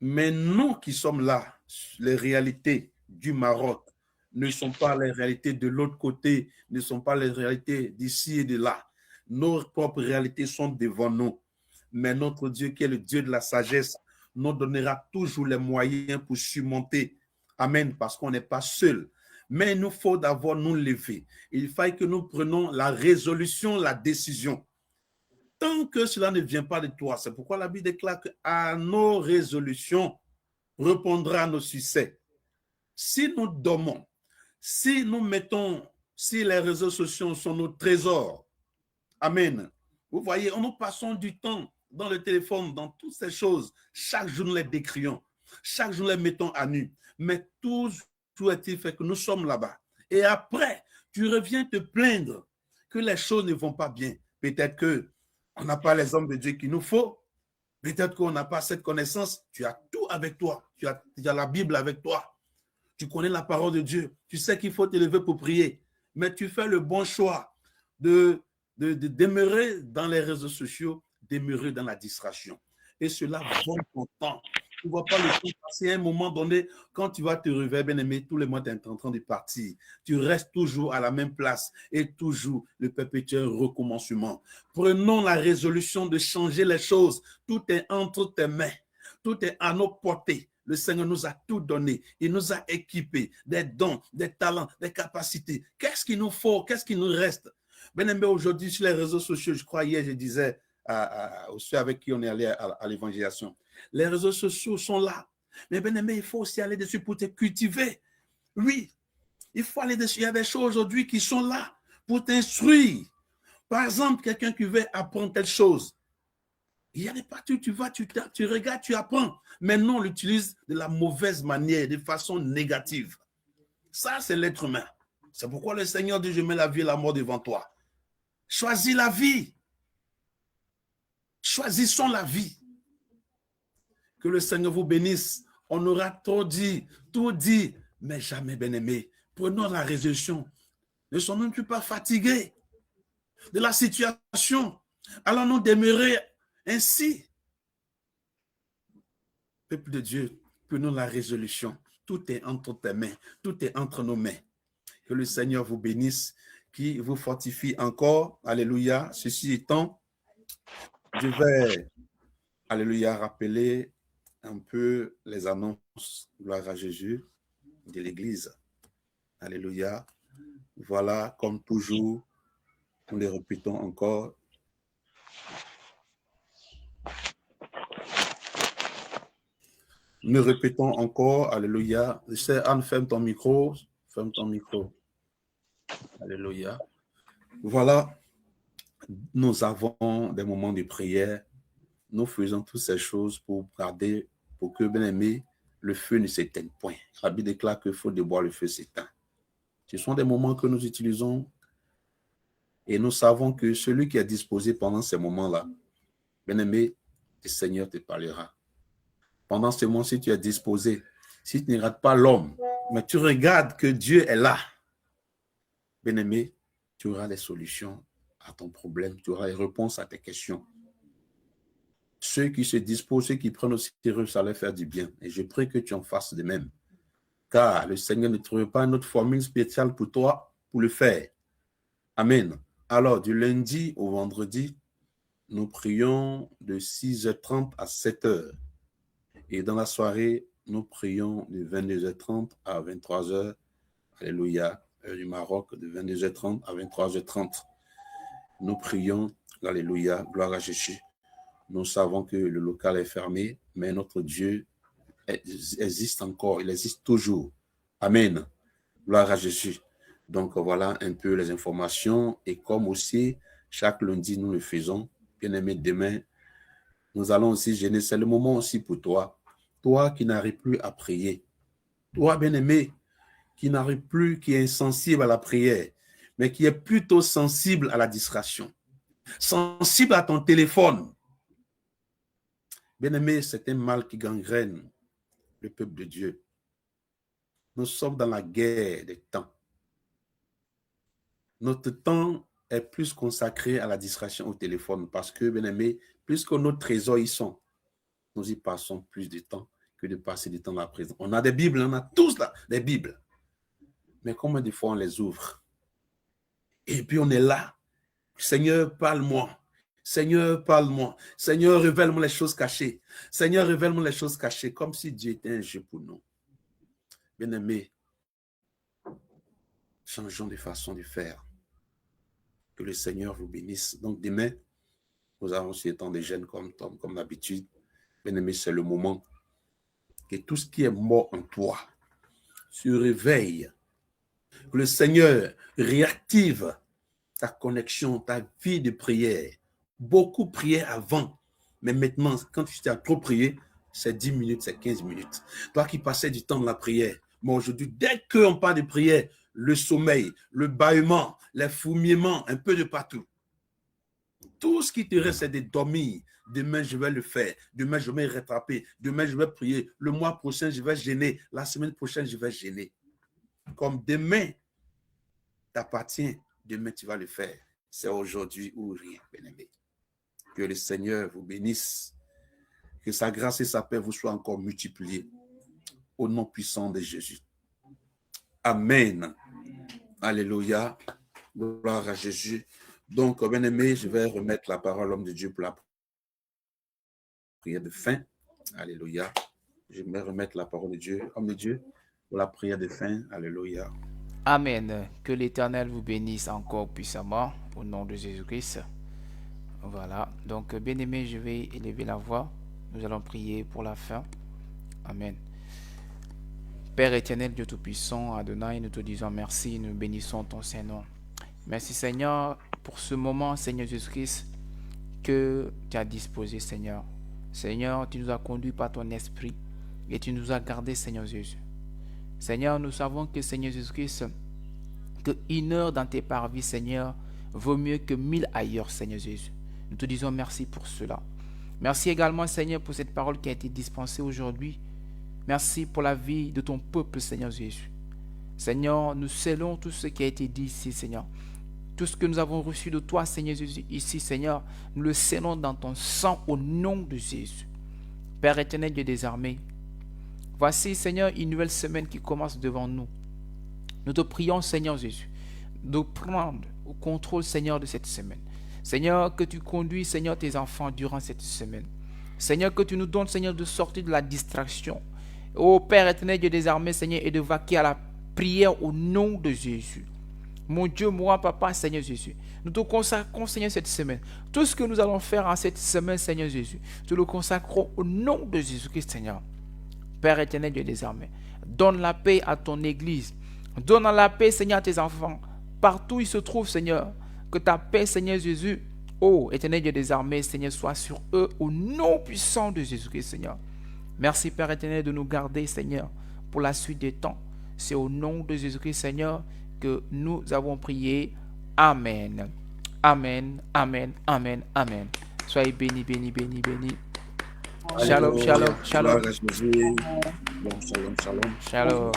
Mais nous qui sommes là, les réalités du Maroc ne sont pas les réalités de l'autre côté, ne sont pas les réalités d'ici et de là. Nos propres réalités sont devant nous. Mais notre Dieu, qui est le Dieu de la sagesse, nous donnera toujours les moyens pour surmonter. Amen, parce qu'on n'est pas seul. Mais il nous faut d'abord nous lever. Il faut que nous prenions la résolution, la décision. Tant que cela ne vient pas de toi, c'est pourquoi la Bible déclare qu'à nos résolutions répondra à nos succès. Si nous dormons, si nous mettons, si les réseaux sociaux sont nos trésors, amen. Vous voyez, nous passons du temps dans le téléphone, dans toutes ces choses. Chaque jour, nous les décrions. Chaque jour, nous les mettons à nu. Mais tout est-il fait que nous sommes là-bas. Et après, tu reviens te plaindre que les choses ne vont pas bien. Peut-être qu'on n'a pas les hommes de Dieu qu'il nous faut. Peut-être qu'on n'a pas cette connaissance. Tu as tout avec toi. Tu as la Bible avec toi. Tu connais la parole de Dieu. Tu sais qu'il faut te lever pour prier. Mais tu fais le bon choix de demeurer dans les réseaux sociaux, demeurer dans la distraction. Et cela vole ton temps. Tu ne vois pas le temps passer à un moment donné, quand tu vas te réveiller, bien-aimé, tous les mois, tu es en train de partir. Tu restes toujours à la même place et toujours le perpétuel recommencement. Prenons la résolution de changer les choses. Tout est entre tes mains. Tout est à nos portées. Le Seigneur nous a tout donné. Il nous a équipés, des dons, des talents, des capacités. Qu'est-ce qu'il nous faut? Qu'est-ce qu'il nous reste? Bien-aimé, aujourd'hui, sur les réseaux sociaux, je crois hier, je disais à ceux avec qui on est allé à l'évangélisation, les réseaux sociaux sont là. Mais bien-aimé, il faut aussi aller dessus pour te cultiver. Oui, il faut aller dessus. Il y a des choses aujourd'hui qui sont là pour t'instruire. Par exemple, quelqu'un qui veut apprendre telle chose. Il y a des parties où tu vas, tu regardes, tu apprends. Mais non, on l'utilise de la mauvaise manière, de façon négative. Ça, c'est l'être humain. C'est pourquoi le Seigneur dit, je mets la vie et la mort devant toi. Choisis la vie. Choisissons la vie. Que le Seigneur vous bénisse. On aura tout dit, mais jamais bien-aimé. Prenons la résolution. Ne sommes-nous pas fatigués de la situation? Allons-nous demeurer ainsi? Peuple de Dieu, prenons la résolution. Tout est entre tes mains. Tout est entre nos mains. Que le Seigneur vous bénisse, qui vous fortifie encore. Alléluia. Ceci étant, je vais, alléluia, rappeler un peu les annonces, gloire à Jésus, de l'Église. Alléluia. Voilà, comme toujours, nous les répétons encore. Nous répétons encore, alléluia. Je sais, Anne, ferme ton micro. Ferme ton micro. Alléluia. Voilà, nous avons des moments de prière. Nous faisons toutes ces choses pour garder, pour que, bien aimé, le feu ne s'éteigne point. La Bible déclare qu'il faut de boire, le feu s'éteint. Ce sont des moments que nous utilisons et nous savons que celui qui est disposé pendant ces moments-là, bien aimé, le Seigneur te parlera. Pendant ce moment, si tu es disposé, si tu ne regardes pas l'homme, mais tu regardes que Dieu est là, bien aimé, tu auras les solutions à ton problème, tu auras les réponses à tes questions. Ceux qui se disposent, ceux qui prennent au sérieux, ça leur faire du bien. Et je prie que tu en fasses de même. Car le Seigneur ne trouve pas une autre formule spéciale pour toi pour le faire. Amen. Alors, du lundi au vendredi, nous prions de 6h30 à 7h. Et dans la soirée, nous prions de 22h30 à 23h. Alléluia. Heure du Maroc, de 22h30 à 23h30. Nous prions, alléluia, gloire à Jésus. Nous savons que le local est fermé, mais notre Dieu existe encore, il existe toujours. Amen. Gloire à Jésus. Donc voilà un peu les informations. Et comme aussi, chaque lundi, nous le faisons, Bien-aimé, demain, nous allons aussi jeûner. C'est le moment aussi pour toi. Toi qui n'arrives plus à prier. Toi, bien-aimé, qui n'arrive plus, qui est insensible à la prière, mais qui est plutôt sensible à la distraction, sensible à ton téléphone. Bien-aimé, c'est un mal qui gangrène le peuple de Dieu. Nous sommes dans la guerre des temps. Notre temps est plus consacré à la distraction au téléphone parce que, bien-aimé, plus que nos trésors y sont, nous y passons plus de temps que de passer du temps dans la présence. On a des Bibles, on a tous là, des Bibles. Mais combien de fois on les ouvre? Et puis on est là. Seigneur, parle-moi. Seigneur, parle-moi. Seigneur, révèle-moi les choses cachées. Seigneur, révèle-moi les choses cachées, comme si Dieu était un jeu pour nous. Bien-aimés, changeons de façon de faire. Que le Seigneur vous bénisse. Donc demain, nous avons ce temps de jeûne comme d'habitude. Bien-aimés, c'est le moment que tout ce qui est mort en toi se réveille. Que le Seigneur réactive ta connexion, ta vie de prière. Beaucoup priaient avant, mais maintenant, quand tu as trop prié, c'est 10 minutes, c'est 15 minutes. Toi qui passais du temps de la prière, mais aujourd'hui, dès qu'on parle de prière, le sommeil, le bâillement, les fourmillements, un peu de partout. Tout ce qui te reste, c'est de dormir. Demain, je vais le faire. Demain, je vais me rattraper. Demain, je vais prier. Le mois prochain, je vais gêner. La semaine prochaine, je vais gêner. Comme demain t'appartient, demain, tu vas le faire. C'est aujourd'hui ou rien, bien-aimé. Que le Seigneur vous bénisse. Que sa grâce et sa paix vous soient encore multipliées. Au nom puissant de Jésus. Amen. Alléluia. Gloire à Jésus. Donc, bien-aimé, je vais remettre la parole à l'homme de Dieu pour la prière de fin. Alléluia. Je vais remettre la parole de Dieu, homme de Dieu, pour la prière de fin. Alléluia. Amen. Que l'Éternel vous bénisse encore puissamment au nom de Jésus-Christ. Voilà. Donc, bien-aimé, je vais élever la voix. Nous allons prier pour la fin. Amen. Père éternel, Dieu Tout-Puissant, Adonai, nous te disons merci, nous bénissons ton Saint-Nom. Merci Seigneur pour ce moment, Seigneur Jésus-Christ, que tu as disposé, Seigneur. Seigneur, tu nous as conduits par ton esprit et tu nous as gardés, Seigneur Jésus. Seigneur, nous savons que, Seigneur Jésus-Christ, que 1 heure dans tes parvis, Seigneur, vaut mieux que 1000 ailleurs, Seigneur Jésus. Nous te disons merci pour cela. Merci également, Seigneur, pour cette parole qui a été dispensée aujourd'hui. Merci pour la vie de ton peuple, Seigneur Jésus. Seigneur, nous scellons tout ce qui a été dit ici, Seigneur. Tout ce que nous avons reçu de toi, Seigneur Jésus, ici, Seigneur, nous le scellons dans ton sang au nom de Jésus. Père éternel, Dieu des armées, voici, Seigneur, une nouvelle semaine qui commence devant nous. Nous te prions, Seigneur Jésus, de prendre au contrôle, Seigneur, de cette semaine. Seigneur, que tu conduis, Seigneur, tes enfants durant cette semaine. Seigneur, que tu nous donnes, Seigneur, de sortir de la distraction. Ô Père éternel, Dieu des armées, Seigneur, et de vaquer à la prière au nom de Jésus. Mon Dieu, moi, Papa, Seigneur Jésus, nous te consacrons, Seigneur, cette semaine. Tout ce que nous allons faire en cette semaine, Seigneur Jésus, nous le consacrons au nom de Jésus-Christ, Seigneur. Père éternel, Dieu des armées, donne la paix à ton Église. Donne la paix, Seigneur, à tes enfants. Partout où ils se trouvent, Seigneur, que ta paix, Seigneur Jésus, ô éternel Dieu des armées, Seigneur, soit sur eux au nom puissant de Jésus-Christ, Seigneur. Merci, Père éternel, de nous garder, Seigneur, pour la suite des temps. C'est au nom de Jésus-Christ, Seigneur, que nous avons prié. Amen. Amen, amen, amen, amen. Soyez bénis, bénis, bénis, bénis. Shalom, shalom, shalom. Shalom, shalom. Shalom.